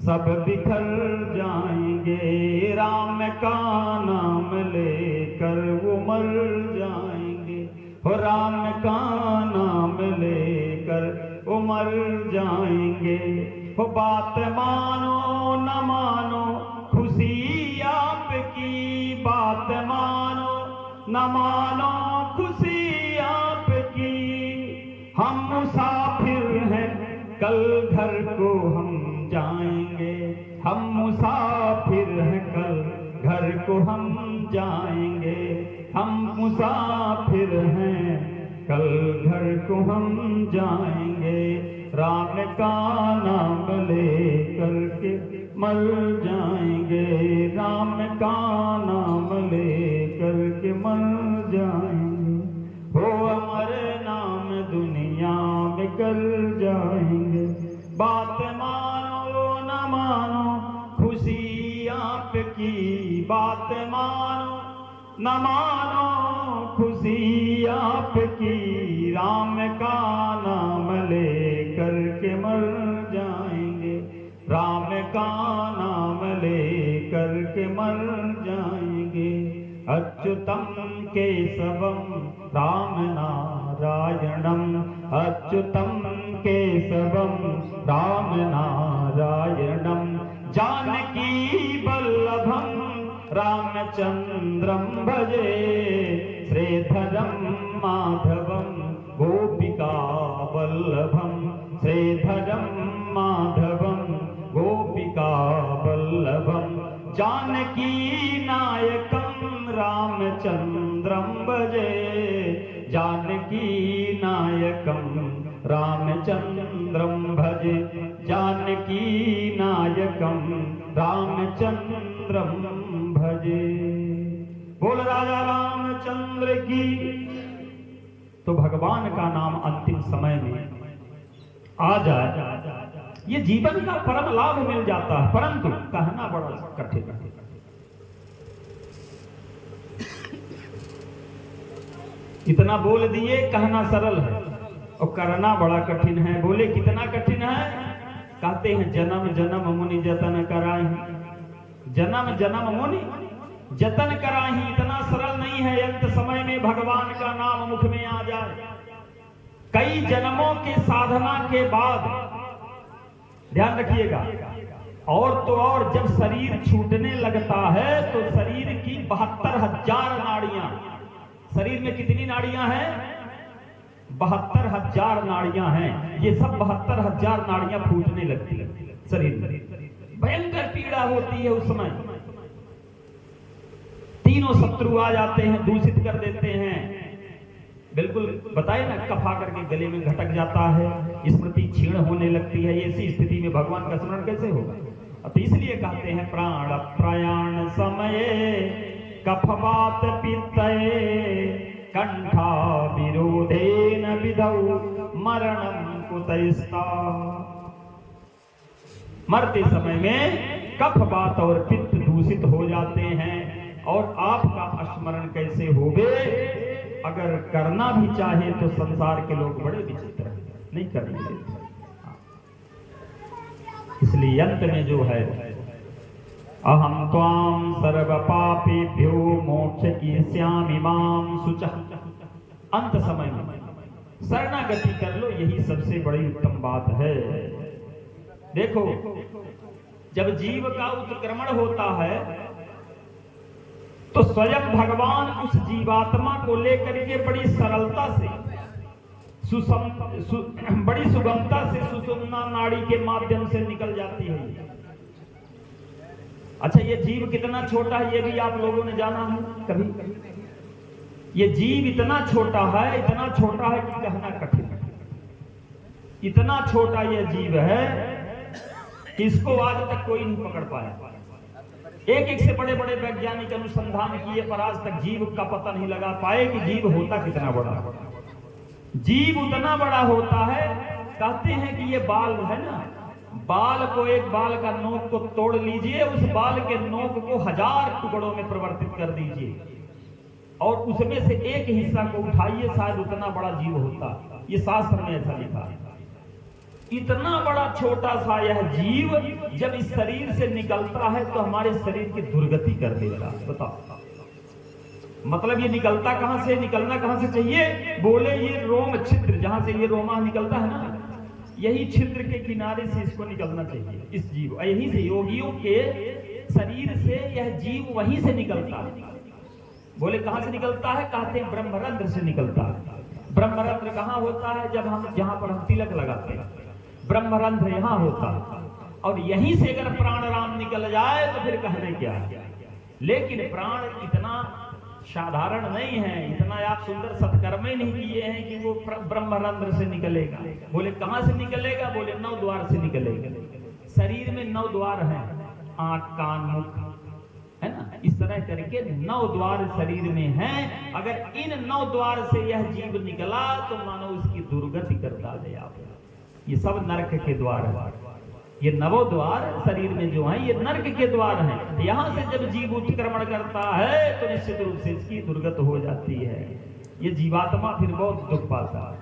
सब बिखर जाएंगे। राम का नाम लेकर वो मर जाएंगे, हो राम का नाम लेकर वो मर जाएंगे। हो बात मानो न मानो खुशी आपकी, बात मानो न मानो खुशी आपकी, हम मुसाफिर हैं कल घर को हम जाएंगे, हम मुसाफिर हैं कल घर को हम जाएंगे, हम मुसाफिर हैं कल घर को हम जाएंगे। राम का नाम ले करके मर जाएंगे, राम का नाम ले करके मर जाएंगे, हो अमर नाम दुनिया में कर जाएंगे। बात मानो न मानो खुशी आपकी, बात मानो न मानो खुशी आपकी, राम का नाम ले करके मर जाएंगे, राम का नाम ले करके मर जाएंगे। अच्युतम केशवम राम नारायणम, अच्युतम केशवम राम नारायणम, जानकी वल्लभम रामचंद्रम भजे, श्रीधरम माधवम गोपिका वल्लभम, श्रीधरम माधवम गोपिका वल्लभम, जानकी नायकम रामचंद्रम भजे, जानकी नायकम रामचंद्रम भजे, जानकी नायकम रामचंद्रम भजे। बोल राजा रामचंद्र की। तो भगवान का नाम अंतिम समय में आ जाए, ये जीवन का परम लाभ मिल जाता है, परंतु कहना बड़ा कठिन है। इतना बोल दिए, कहना सरल है और करना बड़ा कठिन है। बोले कितना कठिन है? कहते हैं जन्म जन्म मुनि जतन कराए, जन्म जन्म मुनि जतन कराही, इतना सरल नहीं है अंत समय में भगवान का नाम मुख में आ जाए। कई जन्मों के साधना के बाद, ध्यान रखिएगा, और तो और जब शरीर छूटने लगता है तो शरीर की 72,000 नाड़ियां, शरीर में कितनी नाड़ियां हैं? 72,000 नाड़ियां हैं। ये सब 72,000 नाड़ियां फूटने लगती है शरीर में। भयंकर पीड़ा होती है उस समय। तीनों शत्रु आ जाते हैं, दूषित कर देते हैं। बिल्कुल बताए ना, कफ आकर के गले में घटक जाता है, स्मृति क्षीण होने लगती है। ऐसी स्थिति में भगवान का स्मरण कैसे होगा? तो इसलिए कहते हैं प्राण प्रयाण समये कफवात पित्तये कंठा विरोधेन विधौ मरणं कुतस्ता। मरते समय में कफ वात और पित्त दूषित हो जाते हैं। और आपका स्मरण कैसे होवे? अगर करना भी चाहे तो संसार के लोग बड़े विचित्र हैं, नहीं करने देते। इसलिए अंत में जो है, अहम त्वाम सर्व पापेभ्यो मोक्षयिष्यामि मां शुचः, अंत समय में शरणागति कर लो, यही सबसे बड़ी उत्तम बात है। देखो, जब जीव का उत्क्रमण होता है तो स्वयं भगवान उस जीवात्मा को लेकर के बड़ी सरलता से बड़ी सुगमता से सुषुम्ना नाड़ी के माध्यम से निकल जाती है। अच्छा, ये जीव कितना छोटा है ये भी आप लोगों ने जाना है कभी? ये जीव इतना छोटा है, इतना छोटा है कि कहना कठिन है। इतना छोटा ये जीव है कि इसको आज तक कोई नहीं पकड़ पाया। एक एक से बड़े बड़े वैज्ञानिक अनुसंधान किए पर आज तक जीव का पता नहीं लगा पाए कि जीव होता कितना बड़ा। जीव उतना बड़ा होता है, कहते हैं कि ये बाल है ना, बाल को, एक बाल का नोक को तोड़ लीजिए, उस बाल के नोक को 1000 टुकड़ों में परिवर्तित कर दीजिए और उसमें से एक हिस्सा को उठाइए, शायद उतना बड़ा जीव होता। ये शास्त्र में ऐसा लिखा है। इतना बड़ा छोटा सा यह जीव जब इस शरीर से निकलता है तो हमारे शरीर की दुर्गति कर देता है। बताओ, मतलब ये निकलता कहां से, निकलना कहां से चाहिए? बोले ये रोम छिद्र, जहां से ये रोमा निकलता है ना, यही छिद्र के किनारे से इसको निकलना चाहिए, इस जीव। यहीं से योगियों के शरीर से यह जीव वहीं से निकलता है। बोले कहां से निकलता है? कहते हैं ब्रह्मरंध्र से निकलता है। ब्रह्मरंध्र कहां होता है? जब हम, जहां पर हम तिलक लगाते हैं, ब्रह्मरंध्र यहां होता है। और यहीं से अगर प्राण राम निकल जाए तो फिर कहने क्या है। लेकिन प्राण इतना साधारण नहीं है, इतना आप सुंदर सत्कर्म ही नहीं किए हैं कि वो ब्रह्मरंध्र से निकलेगा। बोले कहां से निकलेगा? बोले 9 द्वार से निकलेगा। शरीर में 9 द्वार हैं, आंख कान मुख है ना, इस तरह करके 9 द्वार शरीर में हैं। अगर इन 9 द्वार से यह जीव निकला तो मानो उसकी दुर्गति कर डाले आप। ये सब नरक के द्वार है। ये 9 द्वार शरीर में जो है ये नरक के द्वार हैं। यहां से जब जीव उत्क्रमण करता है तो निश्चित रूप से इसकी दुर्गत हो जाती है। ये जीवात्मा फिर बहुत दुख पाता है।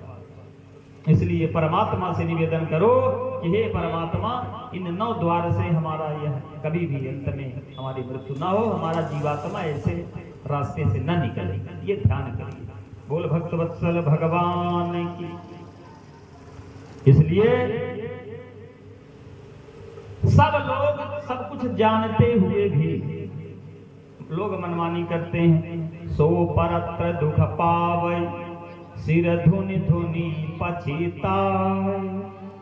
इसलिए परमात्मा से निवेदन करो कि हे परमात्मा, इन 9 द्वार से हमारा यह कभी भी अंत में हमारी मृत्यु ना हो, हमारा जीवात्मा ऐसे रास्ते से न निकले, ये ध्यान करिए। बोल भक्तवत्सल भगवान की। इसलिए सब लोग सब कुछ जानते हुए भी लोग मनमानी करते हैं। सो परत्र दुख पावै सिर धुनि धुनि पछिताय,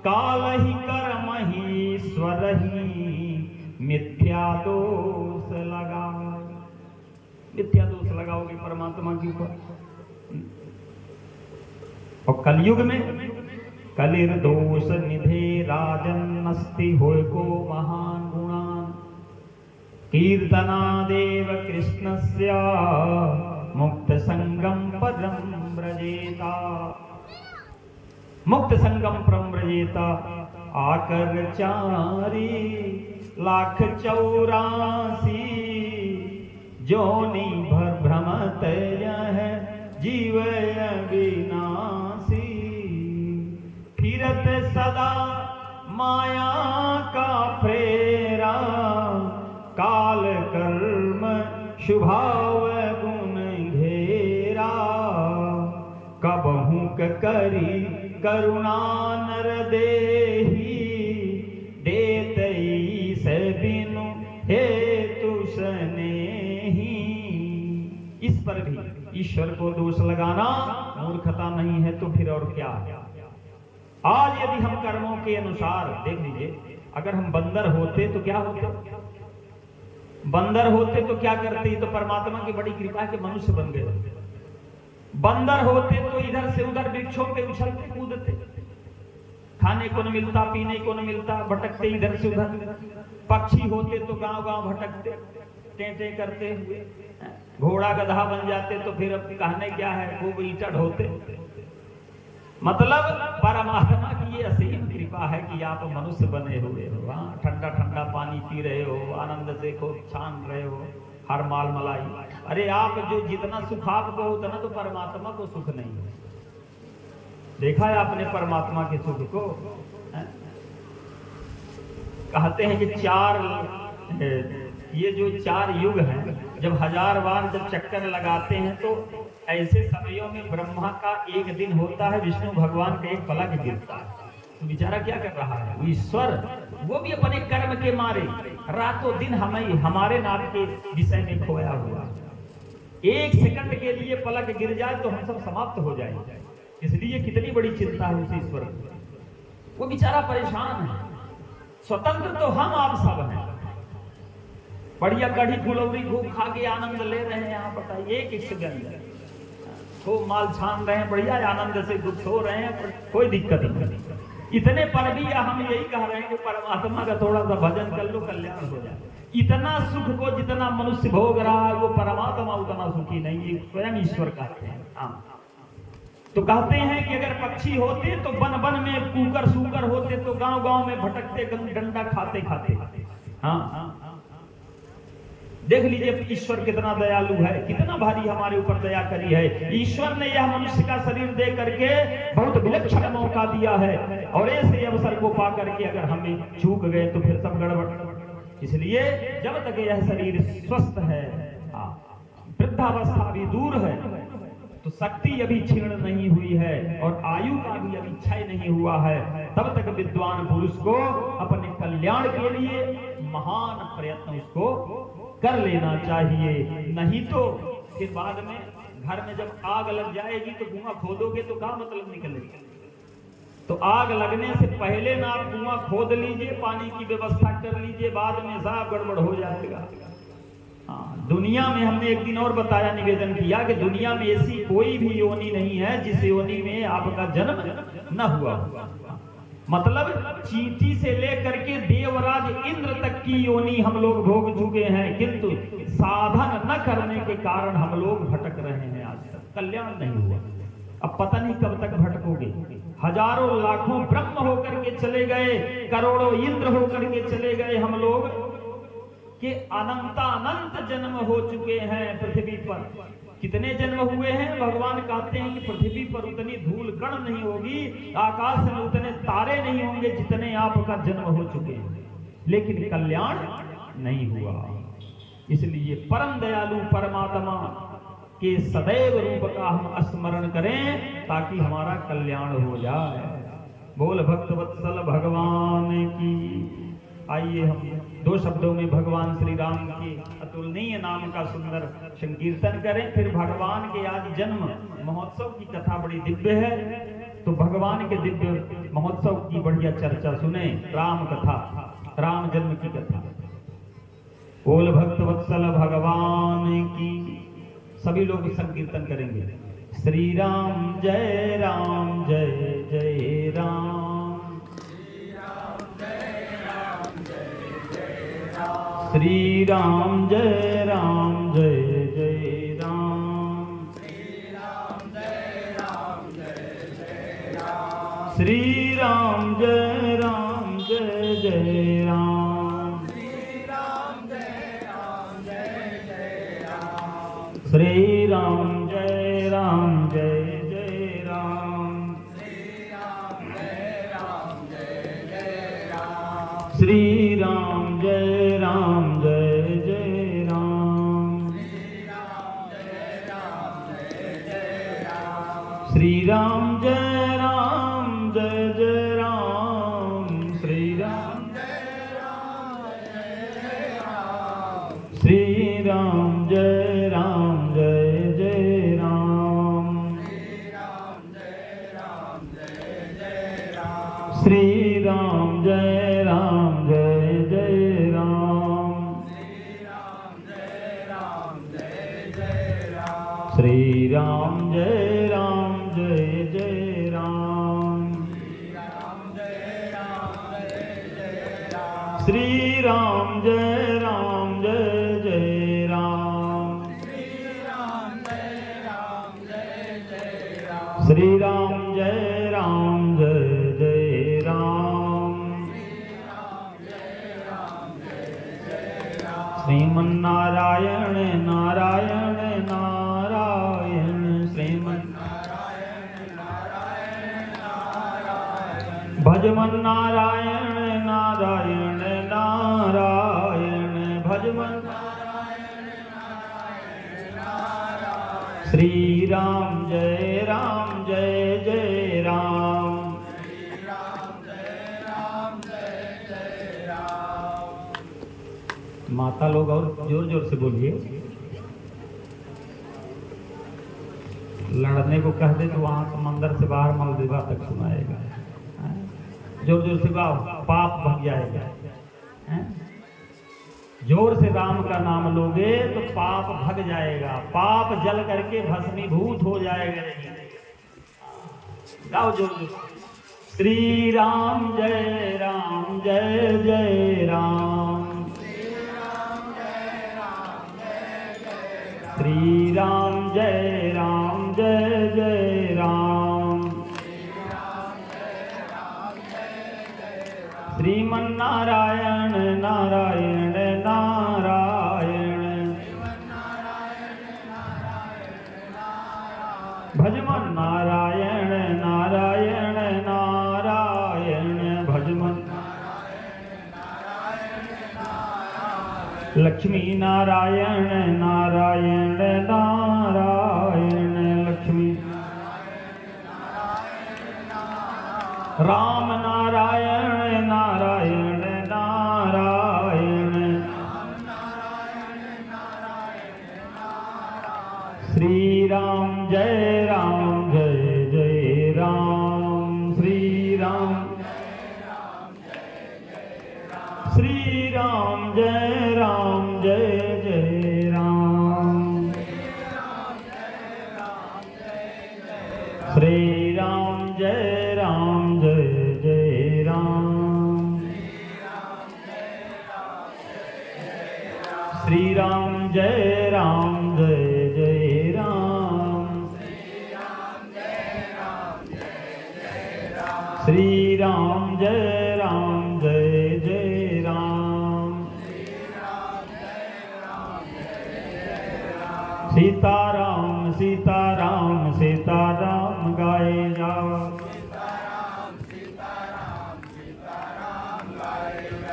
काल ही कर्म ही ईश्वर ही मिथ्या दोष लगाओ। मिथ्या दोष लगाओगे परमात्मा के ऊपर। और कलयुग में कलिर दोष निधे राजन अस्ति होय को महान गुणान, कीर्तना देव कृष्णस्य मुक्त संगम परम व्रजेता। मुक्त संगम परम व्रजेता आकर 4,84,000 जोनि भर भ्रमत यह जीव अविनाशी। फिरत सदा माया का फेरा, काल शुभाव गुण घेरा, कबहू करी करुणा नर देही, देतई से बिनु हेतु स्नेही। इस पर भी ईश्वर को दोष लगाना मूर्खता नहीं है तो फिर और क्या है। आज यदि हम कर्मों के अनुसार देख लीजिए, अगर हम बंदर होते तो क्या होते, बंदर होते तो क्या करते, तो परमात्मा की बड़ी कृपा है कि मनुष्य बन गए। बंदर होते तो इधर से उधर वृक्षों पे उछलते कूदते, खाने को न मिलता, पीने को न मिलता, भटकते इधर से उधर। पक्षी होते तो गांव गांव भटकते, टेंटे करते हुए। घोड़ा गधा बन जाते तो फिर अब कहने क्या है, खूब ईटड़ होते। मतलब परमात्मा की ये असीम कृपा है कि आप मनुष्य बने हुए हो। हाँ, ठंडा ठंडा पानी पी रहे हो, आनंद से खूब छान रहे हो, हर माल मलाई। अरे आप जो जितना सुख आपको उतना तो परमात्मा को सुख नहीं है। देखा है आपने परमात्मा के सुख को? कहते हैं कि ये जो 4 युग हैं, जब 1000 बार जब चक्कर लगाते हैं तो ऐसे समयों में ब्रह्मा का एक दिन होता है, विष्णु भगवान का एक पलक गिरता है। तो बेचारा क्या कर रहा है, वो ईश्वर, वो भी अपने कर्म के मारे रातों दिन हमारे नाम के विषय में खोया हुआ। 1 सेकंड के लिए पलक गिर जाए तो हम सब समाप्त हो जाएंगे। इसलिए कितनी बड़ी चिंता है उस ईश्वर की। वो बेचारा परेशान है। स्वतंत्र तो हम आप सब हैं, बढ़िया कढ़ी फुलौरी खूब खा के आनंद ले रहे हैं। यहाँ बताइए, एक सेकंड खूब माल छान रहे हैं, बढ़िया आनंद से कुछ सो रहे हैं, कोई दिक्कत नहीं। इतने पर भी हम यही कह रहे हैं कि परमात्मा का थोड़ा सा भजन कर लो, कल्याण हो जाए। इतना सुख को जितना मनुष्य भोग रहा है वो परमात्मा उतना सुखी नहीं है, स्वयं ईश्वर कहते हैं। हाँ, तो कहते हैं कि अगर पक्षी होते तो वन वन में कूकर सूकर होते तो गांव गांव में भटकते डंडा खाते खाते। हाँ, देख लीजिए ईश्वर कितना दयालु है, कितना भारी हमारे ऊपर दया करी है। ईश्वर ने यह मनुष्य का शरीर दे करके बहुत विलक्षण मौका दिया है, और ऐसे अवसर को पा करके अगर हमें चूक गए तो फिर सब गड़बड़। इसलिए जब तक यह शरीर स्वस्थ है, वृद्धावस्था भी दूर है, तो शक्ति अभी क्षीण नहीं हुई है और आयु का भी अभी क्षय नहीं हुआ है, तब तक विद्वान पुरुष को अपने कल्याण के लिए महान प्रयत्न उसको कर लेना चाहिए। नहीं तो फिर बाद में घर में जब आग लग जाएगी तो कुआं खोदोगे तो क्या मतलब निकलेगा। तो आग लगने से पहले ना आप कुआं खोद लीजिए, पानी की व्यवस्था कर लीजिए, बाद में सब गड़बड़ हो जाएगा। हाँ, दुनिया में हमने एक दिन और बताया, निवेदन किया कि दुनिया में ऐसी कोई भी योनि नहीं है जिस योनि में आपका जन्म न हुआ। मतलब चींटी से लेकर के देवराज इंद्र तक की योनि हम लोग भोग चुके हैं, किंतु साधन न करने के कारण हम लोग भटक रहे हैं। आज तक कल्याण नहीं हुआ, अब पता नहीं कब तक भटकोगे। हजारों लाखों ब्रह्म होकर के चले गए, करोड़ों इंद्र होकर के चले गए हम लोग, कि अनंतानंत जन्म हो चुके हैं पृथ्वी पर। कितने जन्म हुए हैं? भगवान कहते हैं कि पृथ्वी पर उतनी धूल कण नहीं होगी, आकाश में उतने तारे नहीं होंगे जितने आपका जन्म हो चुके हैं, लेकिन कल्याण नहीं हुआ। इसलिए परम दयालु परमात्मा के सदैव रूप का हम स्मरण करें ताकि हमारा कल्याण हो जाए। बोल भक्तवत्सल भगवान की। आइए हम 2 शब्दों में भगवान श्री राम के अतुलनीय नाम का सुंदर संकीर्तन करें। फिर भगवान के आज जन्म महोत्सव की कथा बड़ी दिव्य है, तो भगवान के दिव्य महोत्सव की बढ़िया चर्चा सुने। राम कथा, राम जन्म की कथा। बोल भक्तवत्सल भगवान की। सभी लोग संकीर्तन करेंगे। श्री राम जय राम जय जय राम, श्री राम जय राम जय जय राम, श्री राम जय राम जय जय राम, श्री राम जय राम जय जय राम, श्री राम जय राम जय जय राम, श्री राम जय जय राम, श्री राम जय जय राम, श्री राम जय जय राम, श्री राम जय जय राम, श्री राम जय जय राम, श्री राम जय जय राम, श्री राम जय जय राम, श्रीमन्नारायण नारायण नारायण, श्रीमन्नारायण भजमन नारायण नारायण नारायण, भजमन श्री राम जय जय राम, माता लोग और जोर जोर से बोलिए। लड़ने को कह दे तो वहां समंदर से बाहर मलदेवा तक सुनाएगा। जोर जोर से गाओ, पाप भग जाएगा। जोर से राम का नाम लोगे तो पाप भग जाएगा, पाप जल करके भस्मीभूत हो जाएगा। गाओ जोर जोर। श्री राम जय जय राम, श्री राम जय जय राम, श्रीमन्नारायण नारायण नारायण, भजमन नारायण नारायण नारायण, भजमन लक्ष्मी नारायण नारायण नारायण, लक्ष्मी राम नारायण नारायण नारायण, श्री राम जय जय राम, श्री राम श्री राम जय जय राम, श्री राम जय जय राम, श्री राम जय जय राम, श्री राम जय जय राम, सीताराम सीताराम सीताराम गाए जाओ,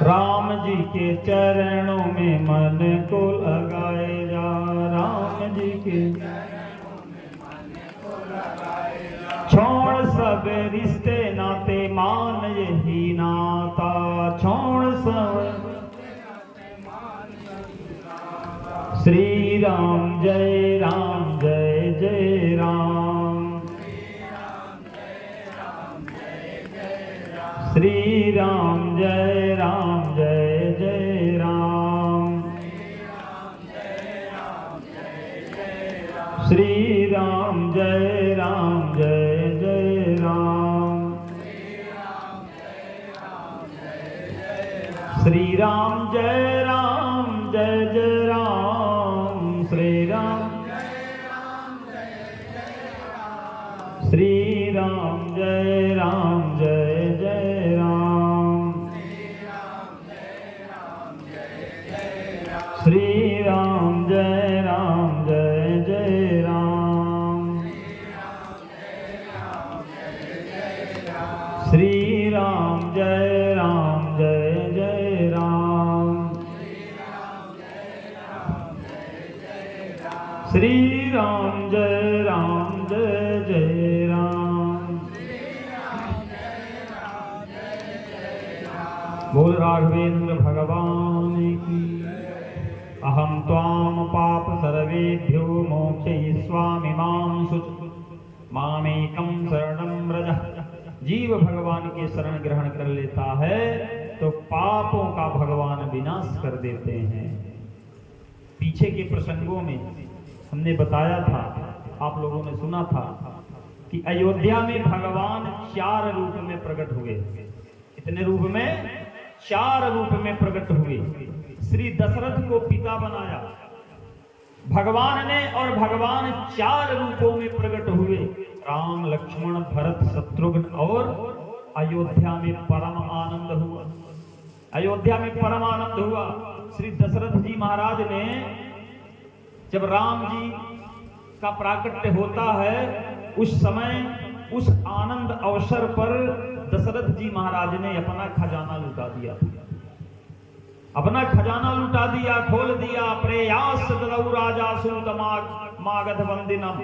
राम जी के चरणों में मन को लगाए जा, राम जी के छोड़ सब रिश्ते नाते मान यही नाता, छोड़ सब श्री राम जय जय राम, श्री राम जय जय राम, श्री राम जय जय राम, श्री राम जय जय राम, श्री राम श्री राम जय जय राम, श्री राम जय जय राम, श्री राम जय जय राम, श्री राम जय जय राम। बोल राघवेंद्र भगवान की। अहम त्वाम पाप सर्वेभ्यो मोक्षयिष्यामि मां शुच मामेकं शरणं व्रज। जीव भगवान के शरण ग्रहण कर लेता है तो पापों का भगवान विनाश कर देते हैं। पीछे के प्रसंगों में हमने बताया था, आप लोगों ने सुना था कि अयोध्या में भगवान 4 रूप में प्रकट हुए। कितने रूप में? 4 रूप में प्रकट हुए। श्री दशरथ को पिता बनाया भगवान ने, और भगवान 4 रूपों में प्रकट हुए। राम, लक्ष्मण, भरत, शत्रुघ्न, और अयोध्या में परम आनंद हुआ। अयोध्या में परम आनंद हुआ। श्री दशरथ जी महाराज ने, जब राम जी का प्राकट्य होता है, उस समय उस आनंद अवसर पर दशरथ जी महाराज ने अपना खजाना लुटा दिया। अपना खजाना लुटा दिया, खोल दिया। प्रेयास ददौ राजा सूतमागध वंदिनम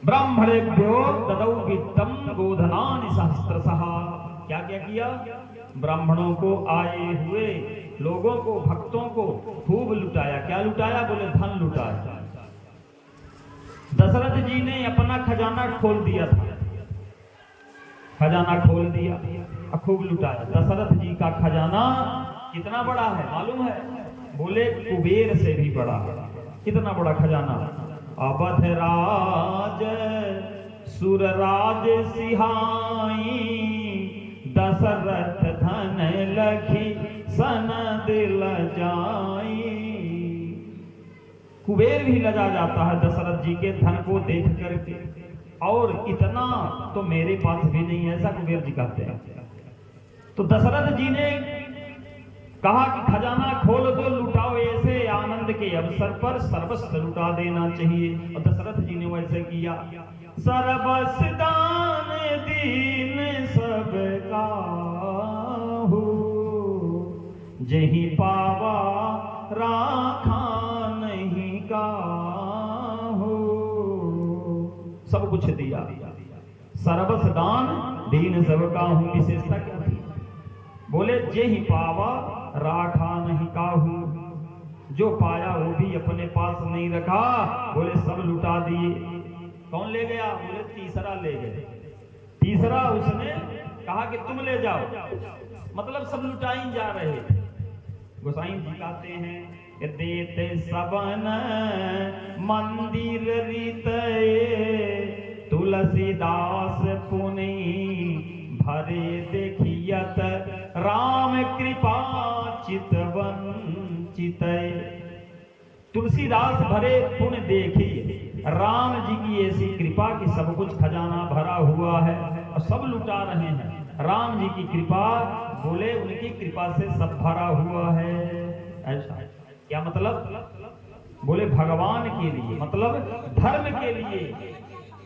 ब्राह्मणेभ्यो ददौ वित्तम गोधनानि सहस्त्रशः। क्या क्या किया? ब्राह्मणों को, आए हुए लोगों को, भक्तों को खूब लुटाया। क्या लुटाया? बोले धन लुटाया। दशरथ जी ने अपना खजाना खोल दिया था, खजाना खोल दिया, खूब लुटाया। दशरथ जी का खजाना कितना बड़ा है मालूम है? बोले कुबेर से भी बड़ा। कितना बड़ा खजाना? अवध राज सुरराज सिहाई दशरथ धन लखी सन दिल जाई। कुबेर भी लजा जाता है दशरथ जी के धन को देख करके, और इतना तो मेरे पास भी नहीं है, ऐसा कुबेर जी कहते हैं। तो दशरथ जी ने कहा कि खजाना खोल दो, लुटाओ। ऐसे आनंद के अवसर पर सर्वस्व लुटा देना चाहिए, और दशरथ जी ने वैसे किया। सर्वस्व दान दीन सबका हो, जही पावा राखा नहीं का हो। सब कुछ दिया। सर्वस्व दान दीन सबका हूं। विशेषता क्या थी? बोले जे ही पावा राखा नहीं काहू। जो पाया वो भी अपने पास नहीं रखा, बोले सब लुटा दिए। कौन ले गया? बोले तीसरा ले गए। तीसरा उसने कहा कि तुम ले जाओ, मतलब सब लुटाई जा रहे। गोसाई जी कहते हैं, देते सबन मंदिर रीतये तुलसीदास पुनि भरे देखियत राम कृपा चितवन चितय। तुलसीदास भरे पुण्य देखिए राम जी की ऐसी कृपा कि सब कुछ खजाना भरा हुआ है और सब लुटा रहे हैं। राम जी की कृपा, बोले उनकी कृपा से सब भरा हुआ है। ऐसा क्या मतलब? बोले भगवान के लिए, मतलब धर्म के लिए,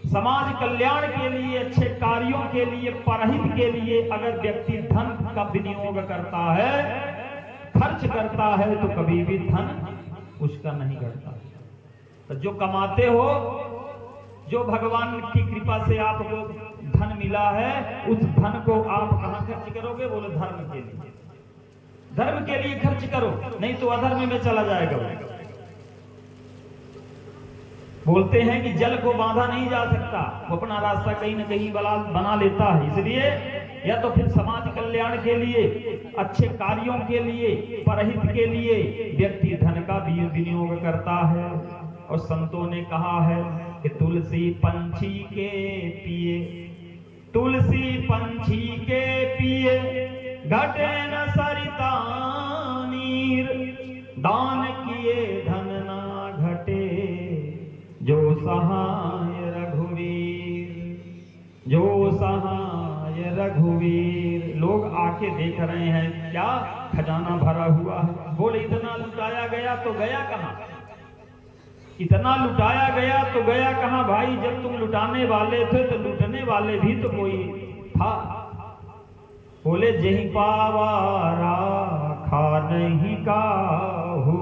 समाज कल्याण के लिए, अच्छे कार्यों के लिए, परहित के लिए अगर व्यक्ति धन का विनियोग करता है, खर्च करता है, तो कभी भी धन उसका नहीं घटता। तो जो कमाते हो, जो भगवान की कृपा से आपको धन मिला है, उस धन को आप कहां खर्च करोगे? बोले धर्म के लिए। धर्म के लिए खर्च करो, नहीं तो अधर्म में चला जाएगा। बोलते हैं कि जल को बांधा नहीं जा सकता, वो अपना रास्ता कहीं न कहीं बना लेता है। इसलिए या तो फिर समाज कल्याण के लिए, अच्छे कार्यों के लिए, परहित के लिए व्यक्ति धन का भी विनियोग करता है। और संतों ने कहा है कि तुलसी पंछी के पिए, तुलसी पंछी के पिए घटे न सरिता नीर, दान किए धन ना घटे जो सहाय रघुवीर, जो सहाय रघुवीर। लोग आके देख रहे हैं क्या खजाना भरा हुआ है। बोले इतना लुटाया गया तो गया कहां? इतना लुटाया गया तो गया कहां भाई? जब तुम लुटाने वाले थे तो लुटने वाले भी तो कोई था। बोले जही पावा राखा नहीं काहू।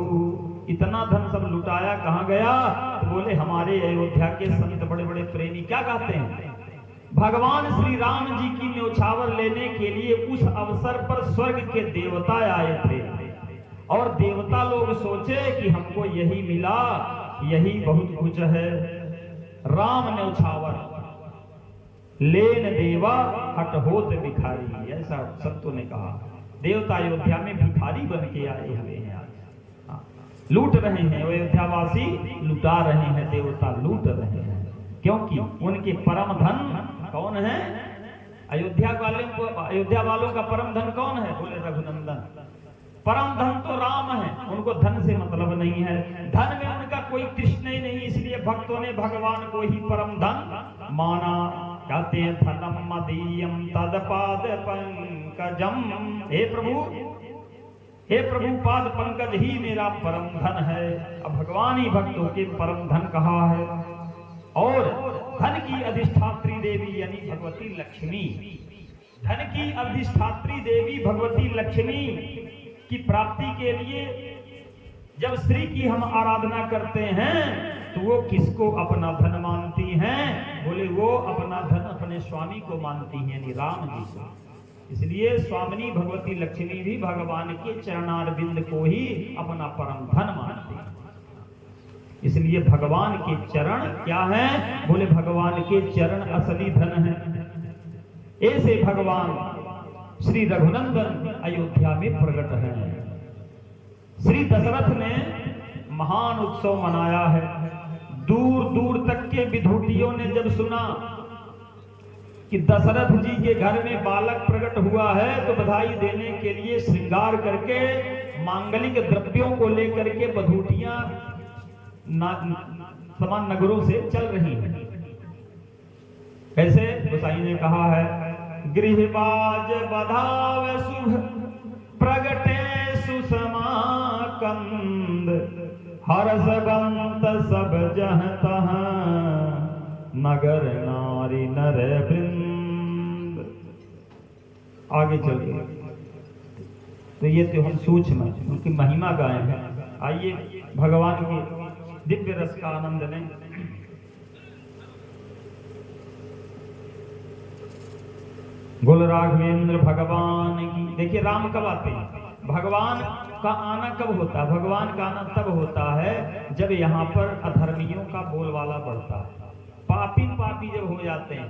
इतना धन सब लुटाया कहां गया? तो बोले हमारे अयोध्या के संत बड़े बड़े प्रेमी क्या कहते हैं? भगवान श्री राम जी की न्योछावर लेने के लिए उस अवसर पर स्वर्ग के देवता आए थे और देवता लोग सोचे कि हमको यही मिला, यही बहुत कुछ है। राम न्योछावर लेन देवा हट होत भिखारी, ऐसा संतों ने कहा। देवता अयोध्या में भिखारी बन के आए हुए हैं आज, लूट रहे हैं। अयोध्यावासी लुटा रहे हैं, देवता लूट रहे हैं, क्योंकि उनके परम धन कौन है? अयोध्या वालों का परम धन कौन है? बोले रघुनंदन। परम धन तो राम है, उनको धन से मतलब नहीं है, धन में उनका कोई तृष्णा ही नहीं, इसलिए भक्तों ने भगवान को ही परम धन माना। कहते हैं धनम मदीयम तदपाद पंकजम, हे प्रभु पाद पंकज ही मेरा परम धन है। अब भगवान ही भक्तों के परम धन कहा है। और धन की अधिष्ठात्री देवी यानी भगवती लक्ष्मी, धन की अधिष्ठात्री देवी भगवती लक्ष्मी की प्राप्ति के लिए जब श्री की हम आराधना करते हैं तो वो किसको अपना धन मानती हैं? बोले वो अपना धन अपने स्वामी को मानती हैं, यानी राम जी को। इसलिए स्वामिनी भगवती लक्ष्मी भी भगवान के चरणारविंद को ही अपना परम धन मानती है। इसलिए भगवान के चरण क्या हैं? बोले भगवान के चरण असली धन है। ऐसे भगवान श्री रघुनंदन अयोध्या में प्रकट हैं। श्री दशरथ ने महान उत्सव मनाया है। दूर दूर तक के विधूतियों ने जब सुना कि दशरथ जी के घर में बालक प्रकट हुआ है तो बधाई देने के लिए श्रृंगार करके मांगलिक द्रव्यों को लेकर के बधूटियां समान नगरों से चल रही हैं। कैसे? गोसाई ने कहा है, गृहबाज बधाव शुभ प्रगटे सुषमा कंद, हर्ष बंत सब जह तह नगर नारी नर वृंद। आगे चल गए तो ये तो हम सूक्ष्म उनकी महिमा गाए हैं। आइए भगवान की दिव्य रस का आनंद लें। गोल राघवेंद्र भगवान की। देखिए राम कब आते हैं? भगवान का आना कब होता है? भगवान का आना तब होता है जब यहाँ पर अधर्मियों का बोलबाला बढ़ता है, पापी जब हो जाते हैं,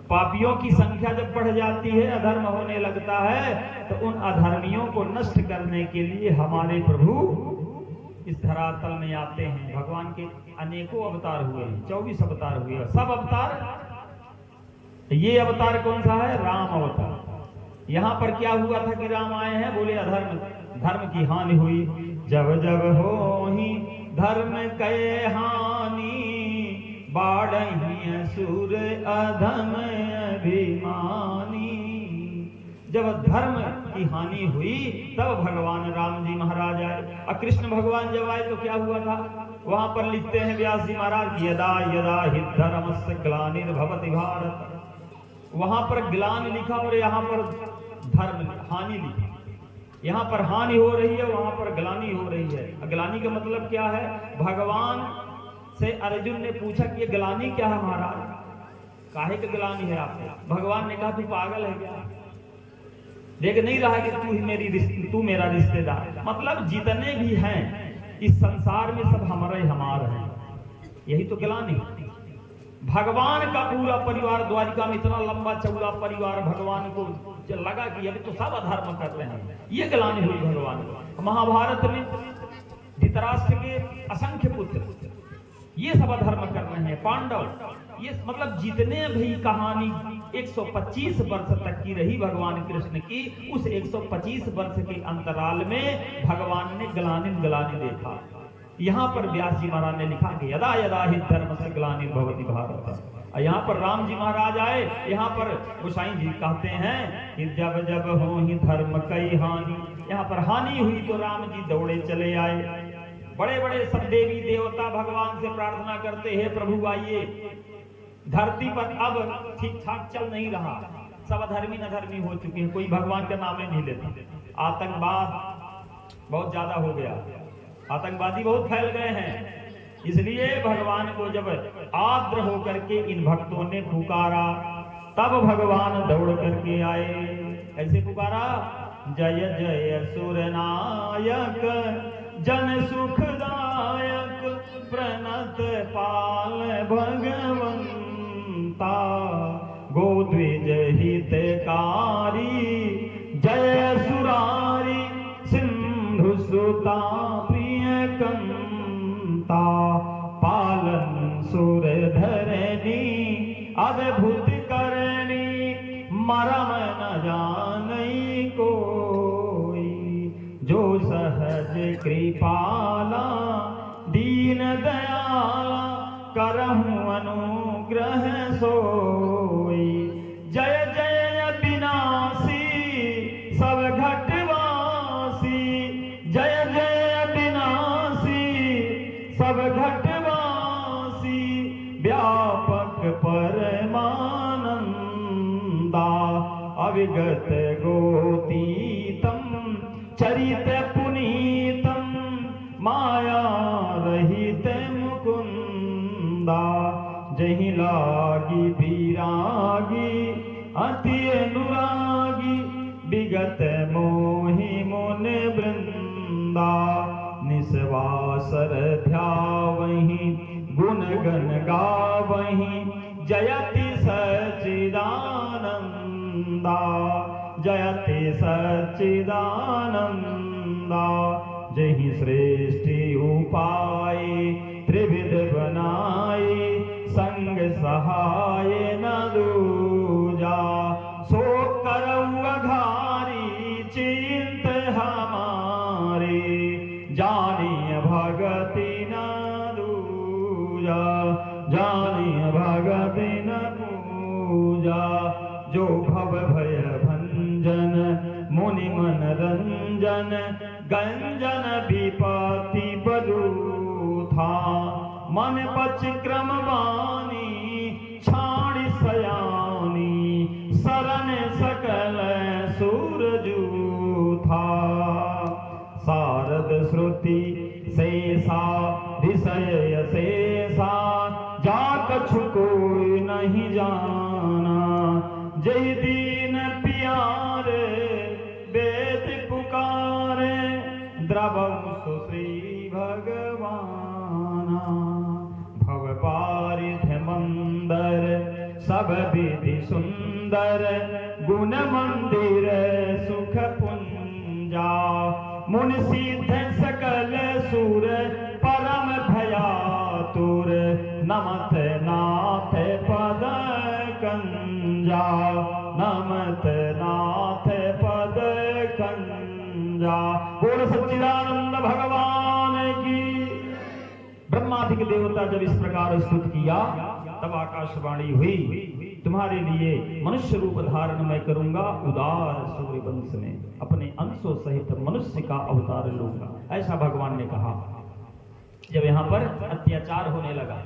पापियों की संख्या जब बढ़ जाती है, अधर्म होने लगता है, तो उन अधर्मियों को नष्ट करने के लिए हमारे प्रभु इस धरातल में आते हैं। भगवान के अनेकों अवतार हुए हैं, 24 अवतार हुए हैं। सब अवतार, ये अवतार कौन सा है? राम अवतार। यहाँ पर क्या हुआ था कि राम आए हैं? बोले धर्म की हानि हुई। जब जब होहि धर्म कै हानि, बाढ़हि असुर अधम अभिमानी। जब धर्म की हानि हुई तब भगवान राम जी महाराज आए। और कृष्ण भगवान जब आए तो क्या हुआ था? वहां पर लिखते हैं व्यास जी महाराज, यदा यदा हि धर्मस्य ग्लानिर्भवति भारत। वहां पर ग्लान लिखा और यहाँ पर धर्म हानि लिखा। यहाँ पर हानि हो रही है, वहां पर ग्लानि हो रही है। ग्लानि का मतलब क्या है? भगवान से अर्जुन ने पूछा कि ये ग्लानि क्या है महाराज? काहे की ग्लानि है आपको? भगवान ने कहा तू पागल है क्या? देख नहीं रहा कि तू मेरा रिश्तेदार। मतलब जितने भी हैं इस संसार में सब हमारे हैं, यही तो ग्लानि। भगवान का पूरा परिवार द्वारिका में इतना लंबा चौड़ा परिवार, भगवान को लगा कि अभी तो सब अधर्म कर रहे हैं, ये ग्लानि हुई भगवान को। महाभारत में धृतराष्ट्र के असंख्य पुत्र ये सब अधर्म कर रहे हैं, पांडव, ये मतलब जितने भी कहानी 125 वर्ष तक की रही भगवान कृष्ण की, उस 125 वर्ष के अंतराल में भगवान ने ग्लानि देखा। यहाँ पर व्यास जी महाराज ने लिखा कि यदा यदा हि धर्मस्य ग्लानिर्भवति भारत। यहाँ पर राम जी महाराज आए, यहाँ पर गोसाई जी कहते हैं कि जब जब हो ही धर्म कई हानि। यहाँ पर हानि हुई तो राम जी दौड़े चले आए। बड़े बड़े सब देवी देवता भगवान से प्रार्थना करते हैं, प्रभु आइए। धरती पर अब ठीक ठाक चल नहीं रहा, सब अधर्मी अधर्मी हो चुके हैं, कोई भगवान का नाम नहीं लेता। आतंकवाद बहुत ज्यादा हो गया, आतंकवादी बहुत फैल गए हैं। इसलिए भगवान को जब आर्द्र होकर के इन भक्तों ने पुकारा। तब भगवान दौड़ करके आए, ऐसे पुकारा, जय जय सुरनायक जन सुखदायक प्रणत पाल भगवंता, गोद्विज हितकारी जय सुरारी सिंधु सुता प्रिय कंता, पालन सुर धरणी अद्भुत करणी मरम न जानई कोई, जो सहज कृपाला दीन दयाला करहु अनुग्रह सोई, जय जय विनाशी सब घटवासी, जय जय विनाशी सब घटवासी, व्यापक परमानंदा, अविगत गोतीतम चरित पुनीतम, माया रहित मुकुंदा, जहि लागी विरागी अति अनुरागी, विगत मोहि मुन वृंदा, निस्वासर ध्यावहि गुण गण गावहि, जयति सच्चिदानंदा, जयति सच्चिदानंदा, जहि सृष्टि उपाय त्रिविध बनाए, संग सहाय न दूजा, सो करऊ अघारी चिंत हमारे, जानिय भगति न दूजा, जानिय भगति न पूजा, जो भव भय भंजन मुनि मन रंजन, गंजन विपत्ति बदूथा, मन पच क्रम वाणी छाड़ी सयानी, शरण सकल सूरजूथा, शारद श्रुति शेषा विषय शेषा, जा कछु कोई नहीं जाना, जय दीन प्यारे वेद पुकारे, द्रवहु सुश्री भगवाना, भव पारिथ मंदर सब विधि सुंदर, गुण मंदिर सुख पुंजा, मुनि सिद्ध सकल सुर परम भयातुर, नमत नाथ पद कंजा, नमत नाथ पद कंजा। बोल सच्चिदानंद भगवान की। ब्रह्मादिक देवता जब इस प्रकार स्तुत किया तब आकाशवाणी हुई, तुम्हारे लिए मनुष्य रूप धारण मैं करूंगा, उदार सूर्य वंश में अपने अंशों सहित मनुष्य का अवतार लूंगा, ऐसा भगवान ने कहा। जब यहाँ पर अत्याचार होने लगा,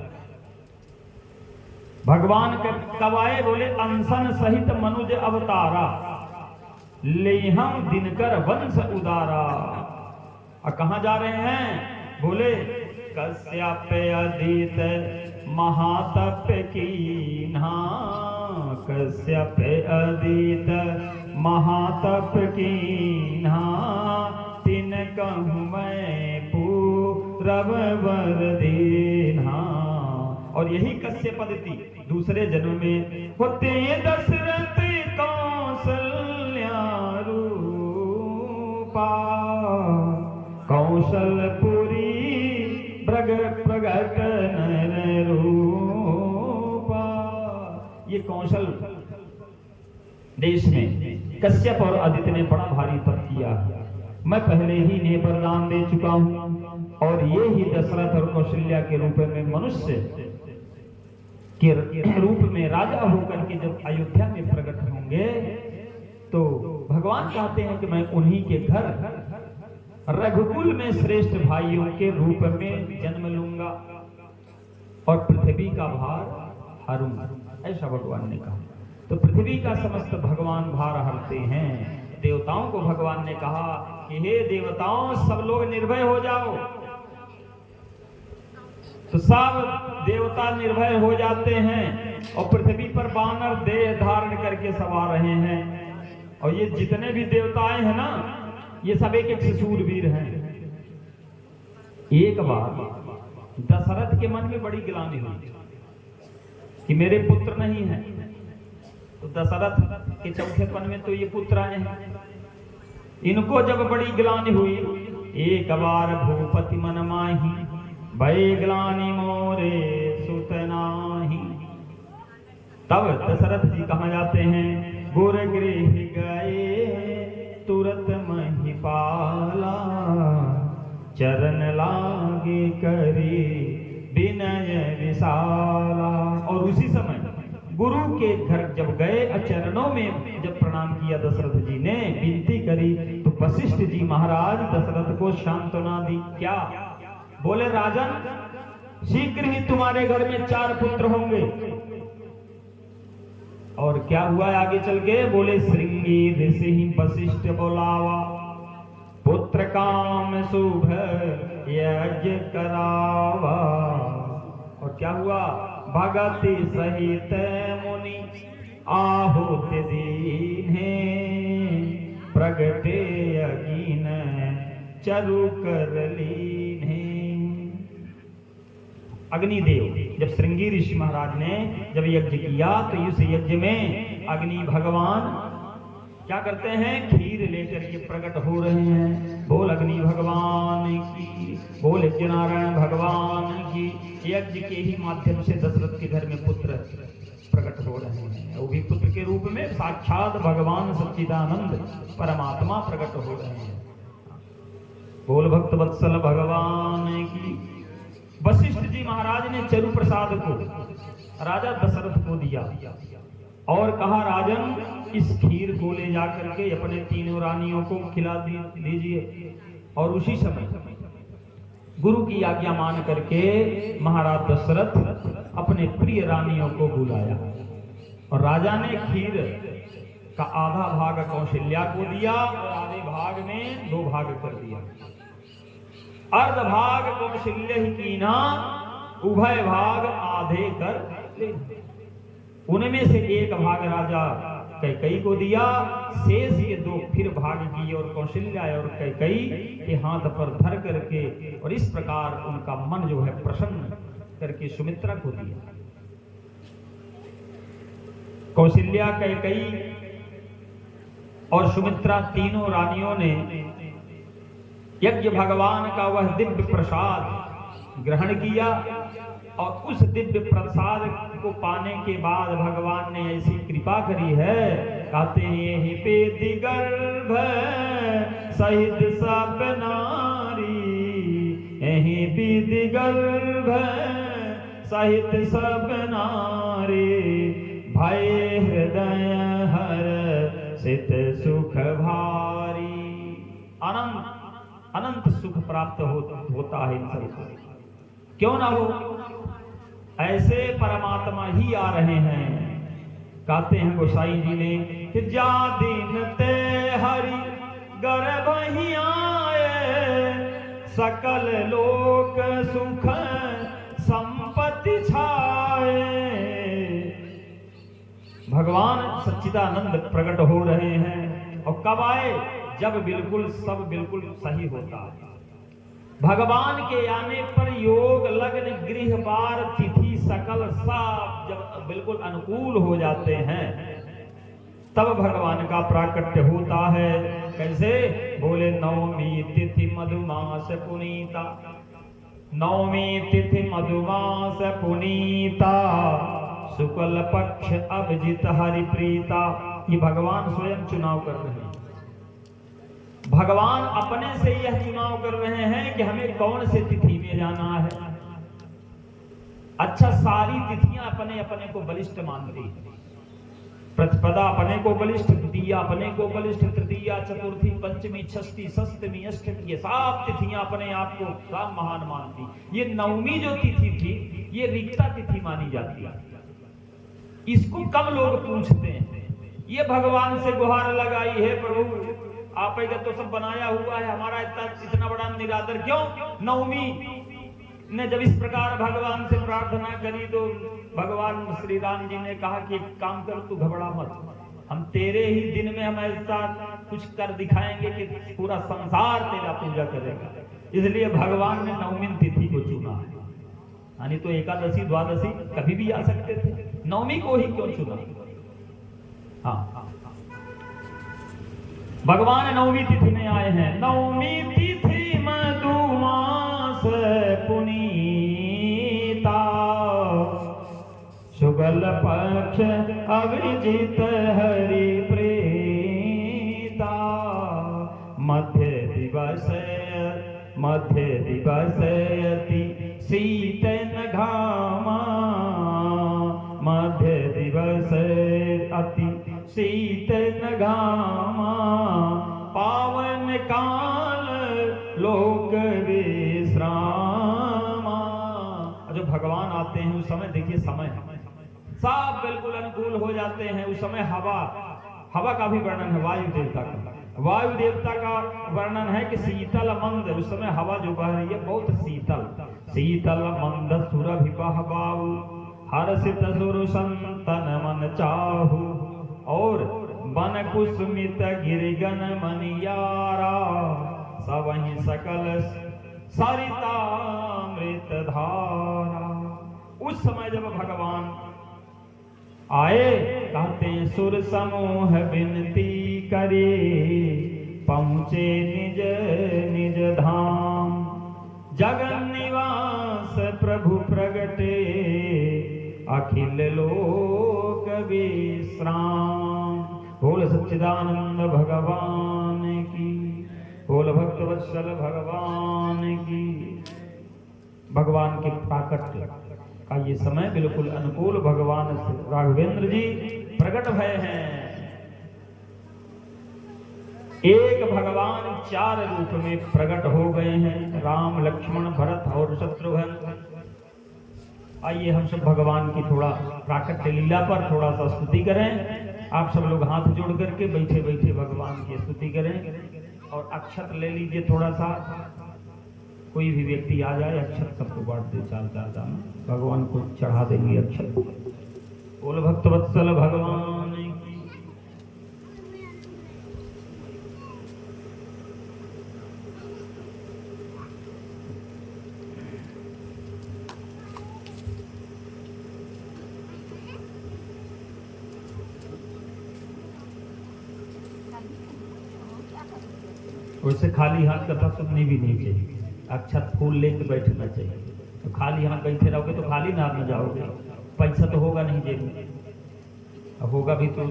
भगवान कब आए? बोले अंशन सहित मनुज अवतारा, लेहम दिनकर वंश उदारा। और कहाँ जा रहे हैं? बोले कश्यप अदित महातप कीन्हा, कश्यप अदित महातप कीन्हा, तिन कहूँ मैं पूरब वर दीन्हा। और यही कश्यप अदिति दूसरे जन्म में होते दशरथ कौशल्या रूपा, कौशलपुरी प्रगट नर रूपा। ये कौशल देश में कश्यप और आदित्य ने बड़ा भारी तप किया। मैं पहले ही इन्हें वरदान दे चुका हूं और ये ही दशरथ और कौशल्या के रूप में मनुष्य के रूप में राजा होकर के जब अयोध्या में प्रकट होंगे तो भगवान कहते हैं कि मैं उन्हीं के घर रघुकुल में श्रेष्ठ भाइयों के रूप में जन्म लूंगा और पृथ्वी का भार हरूंगा, ऐसा भगवान ने कहा। तो पृथ्वी का समस्त भगवान भार हरते हैं। देवताओं को भगवान ने कहा कि हे देवताओं, सब लोग निर्भय हो जाओ। तो सब देवता निर्भय हो जाते हैं और पृथ्वी पर बानर देह धारण करके सवार रहे हैं। और ये जितने भी देवताएं हैं ना, ये सब एक एक शूरवीर हैं। एक बार दशरथ के मन में बड़ी ग्लानि हुई कि मेरे पुत्र नहीं है। तो दशरथ के चौथेपन में तो ये पुत्र आए हैं। इनको जब बड़ी ग्लानि हुई, एक बार भूपति मन माही, भय ग्लानि मोरे सुत नाही। तब दशरथ जी कहाँ जाते हैं? गुर गृह गए तुरत महिपाला, चरण लागे करी विनय विशाला। और उसी समय गुरु के घर जब गए, चरणों में जब प्रणाम किया दशरथ जी ने, विनती करी, तो वशिष्ठ जी महाराज दशरथ को सांत्वना दी। क्या बोले? राजन, शीघ्र ही तुम्हारे घर में 4 पुत्र होंगे। और क्या हुआ आगे चल के? बोले श्रृंगी ऋषि वशिष्ठ बोलावा, पुत्र काम शुभ यज्ञ करावा। और क्या हुआ? भगति सहित मुनि आहुति दीन्हे, प्रगटे अगीन चरु कर लीन्हे। अग्निदेव जब श्रृंगी ऋषि महाराज ने जब यज्ञ किया, तो इस यज्ञ में अग्नि भगवान क्या करते हैं? खीर लेकर के प्रकट हो रहे हैं। बोल अग्नि भगवान की, बोल यज्ञनारायण भगवान की। यज्ञ के ही माध्यम से दशरथ के घर में पुत्र प्रकट हो रहे हैं। वो भी पुत्र के रूप में साक्षात भगवान सच्चिदानंद परमात्मा प्रकट हो रहे हैं। बोल भक्त वत्सल भगवान की। वशिष्ठ जी महाराज ने चरु प्रसाद को राजा दशरथ को दिया और कहा, राजन, इस खीर को ले जाकर के अपने 3 रानियों को खिला दीजिए। और उसी समय गुरु की आज्ञा मान करके महाराज दशरथ अपने प्रिय रानियों को बुलाया और राजा ने खीर का आधा भाग कौशल्या को दिया और आधे भाग में 2 भाग कर दिया। अर्ध भाग कौशल्य ही कीना, उभय भाग आधे कर ले। उनमें से 1 भाग राजा कैकई को दिया, शेष ये 2 फिर भाग किए और कौशल्या और कैकई के हाथ पर धर करके, और इस प्रकार उनका मन जो है प्रसन्न करके सुमित्रा को दिया। कौशल्या, कैकई और सुमित्रा तीनों रानियों ने यज्ञ भगवान का वह दिव्य प्रसाद ग्रहण किया और उस दिव्य प्रसाद को पाने के बाद भगवान ने ऐसी कृपा करी है, कहते हैं हे पेति गर्भ सहित सब नारी, यही पेति गर्भ सहित सब नारी, भय हृदय हर सित सुख भारी। अनंत अनंत सुख प्राप्त होता है इन सबको। क्यों ना हो, ऐसे परमात्मा ही आ रहे हैं। कहते हैं गोसाई जी ने कि जा दिन ते हरि गर्भ ही आए, सकल लोक सुख संपत्ति छाए। भगवान सच्चिदानंद प्रकट हो रहे हैं। और कब आए? जब बिल्कुल सब बिल्कुल सही होता है। भगवान के आने पर योग लग्न गृह बार तिथि सकल सब जब बिल्कुल अनुकूल हो जाते हैं, तब भगवान का प्राकट्य होता है। कैसे? बोले नवमी तिथि मधुमास पुनीता, नवमी तिथि मधुमास पुनीता, शुक्ल पक्ष अभिजित हरिप्रीता। ये भगवान स्वयं चुनाव कर रहे हैं। भगवान अपने से यह चुनाव कर रहे हैं कि हमें कौन से तिथि में जाना है। अच्छा, सारी तिथियां अपने अपने को बलिष्ठ मानती है। प्रतिपदा अपने को बलिष्ठ, द्वितीया अपने को बलिष्ठ, तृतीया, चतुर्थी, पंचमी, षष्ठी, सप्तमी, अष्टमी, ये सब तिथियां अपने आप को सब महान मानती। ये नवमी जो तिथि थी, ये रिक्ता तिथि मानी जाती है। इसको कम लोग पूछते हैं। ये भगवान से गुहार लगाई है, प्रभु आप तो सब बनाया हुआ है, हमारा इतना बड़ा निरादर क्यों? नवमी ने जब इस प्रकार भगवान से प्रार्थना करी तो भगवान श्री राम जी ने कहा कि एक काम कर, तू घबरा मत, हम तेरे ही दिन में हम ऐसा कुछ कर दिखाएंगे कि पूरा संसार तेरा पूजा करेगा। इसलिए भगवान ने नवमी तिथि को चुना है, यानी तो एकादशी द्वादशी कभी भी आ सकते थे, नवमी को ही क्यों चुना? हाँ, भगवान नवमी तिथि में आए हैं। नवमी तिथि मधुमास पुनीता, शुगल पक्ष अभिजित हरि प्रीता, मध्य दिवस अति शीतन घामा, मध्य दिवस अति शीतन घामा, पावन काल लोक विश्रामा। जो भगवान आते हैं उस समय देखिए, समय सब बिल्कुल अनुकूल हो जाते हैं। उस समय हवा का भी वर्णन है, वायु देवता का। वायु देवता का वर्णन है कि शीतल मंद, उस समय हवा जो बह रही है बहुत शीतल मंद सुरभि बहबाऊ, हर्षित सुर संतन मन चाहू, और बन कुसुमित गिरिगन मनियारा, सबहि सकल सरितामृत धारा। उस समय जब भगवान आए, कहते सुर समूह विनती करे, पहुँचे निज निज धाम, जगन निवास प्रभु प्रगटे, अखिल लोक विश्राम। बोल सच्चिदानंद भगवान की, बोल भक्तवत्सल भगवान की। भगवान के प्राकट्य का ये समय बिल्कुल अनुकूल, भगवान राघवेंद्र जी प्रकट भय हैं। एक भगवान 4 रूप में प्रकट हो गए हैं, राम लक्ष्मण भरत और शत्रुघ्न। आइए हम सब भगवान की थोड़ा प्राकट्य लीला पर थोड़ा सा स्तुति करें। आप सब लोग हाथ जोड़ करके बैठे बैठे भगवान की स्तुति करें और अक्षत ले लीजिए। थोड़ा सा कोई भी व्यक्ति आ जाए, अक्षत सबको बांट दे, 4-4 दाना भगवान को चढ़ा देंगे अक्षत। बोल भक्तवत्सल भगवान की। वैसे खाली हाथ कथा सुननी भी नहीं चाहिए, अक्षत फूल लेके बैठना चाहिए। तो खाली हाथ बैठे रहोगे तो खाली नाम में जाओगे, पैसा तो होगा नहीं जेब में, अब होगा भी तो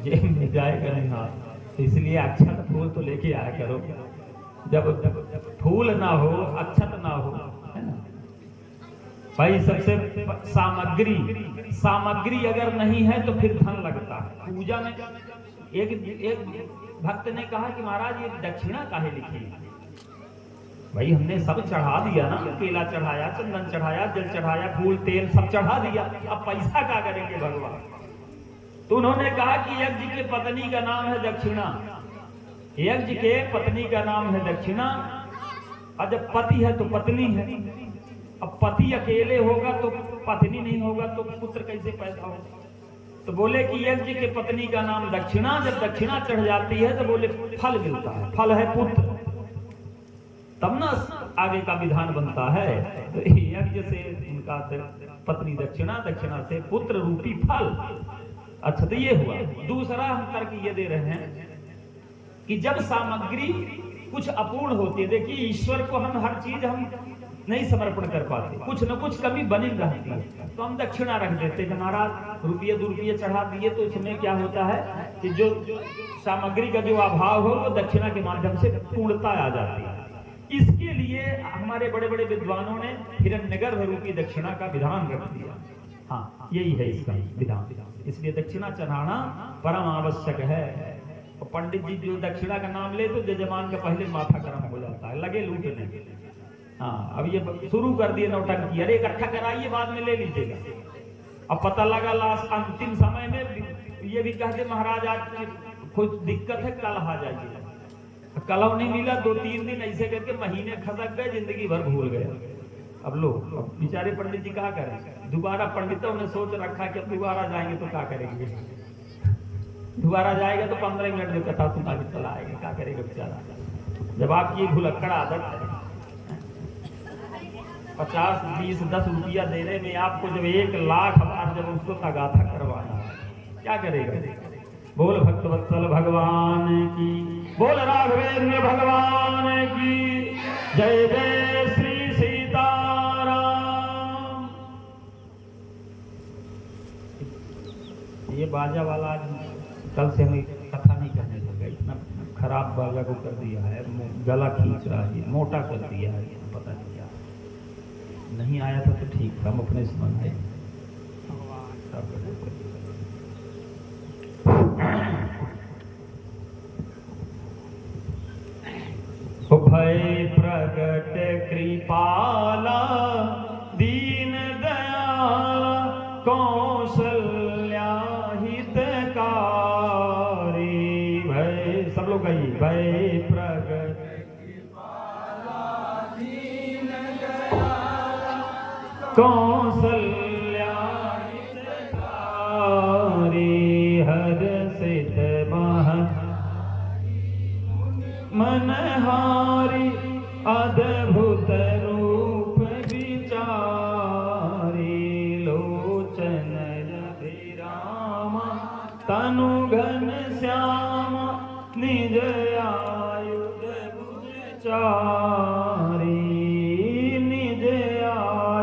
जेब में जाएगा नहीं हाथ। तो इसलिए अक्षत फूल तो लेके आया करो। जब फूल ना हो, अक्षत ना हो, है ना भाई। सबसे सामग्री अगर नहीं है तो फिर धन लगता है पूजा में। एक भक्त ने कहा कि महाराज ये दक्षिणा काहे लिखी? भाई हमने सब चढ़ा दिया ना, केला चढ़ाया, चंदन चढ़ाया, जल चढ़ाया, फूल तेल सब चढ़ा दिया, अब पैसा क्या करेंगे भगवान? तो उन्होंने कहा कि यज्ञ के पत्नी का नाम है दक्षिणा, यज्ञ के पत्नी का नाम है दक्षिणा। और जब पति है तो पत्नी है, अब पति अकेले होगा तो पत्नी नहीं होगा तो पुत्र कैसे पैदा होगा? तो बोले कि यज्ञ के पत्नी का नाम दक्षिणा, जब दक्षिणा चढ़ जाती है तो बोले फल मिलता है, फल है पुत्र, तब ना आगे का विधान बनता है। तो यज्ञ से उनका पत्नी दक्षिणा, दक्षिणा से पुत्र रूपी फल। अच्छा, तो ये हुआ। दूसरा हम तर्क ये दे रहे हैं कि जब सामग्री कुछ अपूर्ण होती है, देखिए ईश्वर को हम हर चीज हम नहीं समर्पण कर पाते, कुछ न कुछ कमी बनी रहती है, तो हम दक्षिणा रख देते हैं। महाराज रुपये 2 रुपये चढ़ा दिए तो इसमें क्या होता है कि जो सामग्री का जो अभाव हो वो दक्षिणा के माध्यम से पूर्णता आ जाती है। इसके लिए हमारे बड़े बड़े विद्वानों ने हिरण्यगर्भ रूपी दक्षिणा का विधान रख दिया। हाँ, यही है इसका विधान। इसलिए दक्षिणा चढ़ाना परम आवश्यक है। और पंडित जी जो दक्षिणा का नाम ले तो जजमान का पहले माथा गर्म हो जाता है, लगे लूटने। हाँ, अब ये शुरू कर दिए नौटंकी, अरे इकट्ठा कराइए बाद में ले लीजिएगा। अब पता लगा लास्ट अंतिम समय में ये भी कहते महाराज आज कुछ दिक्कत है, कल आ जाइए। कल नहीं मिला, 2-3 दिन ऐसे करके महीने खसक गए, जिंदगी भर भूल गए। अब लो, अब बेचारे पंडित जी कहा करें, दोबारा पंडितों ने सोच रखा कि अब दोबारा जाएंगे तो क्या करेंगे, दोबारा जाएगा तो 15 मिनट में कथा सुना के चला आएगा, क्या करेगा बेचारा। जब आपकी ये भुलक्कड़ आदत है 50, 20, 10 रुपया देने में आपको जब 1 लाख बार जब उसको तगाथा करवाना है, क्या करेगा। बोल भक्तवत्सल भगवान की, बोल राघवेंद्र भगवान की जय। जय श्री सीताराम। ये बाजा वाला आज कल से हमें कथा नहीं करने देगा, इतना खराब बाजा को कर दिया है, गला खींच रहा है, मोटा कर दिया है, पता नहीं क्या। नहीं आया था तो ठीक था, हम अपने से मनते भय प्रगट कृपाला दीन दयाला कौशल्या हितकारी। भय, सब लोग कहिए, भय प्रगट कृपाला दीन दयाला कौशल्या हितकारी। हर्षित मनहारी अद्भुत रूप विचारी। लोचन अभिराम तनु घन श्याम निज आयुध भुज चारि।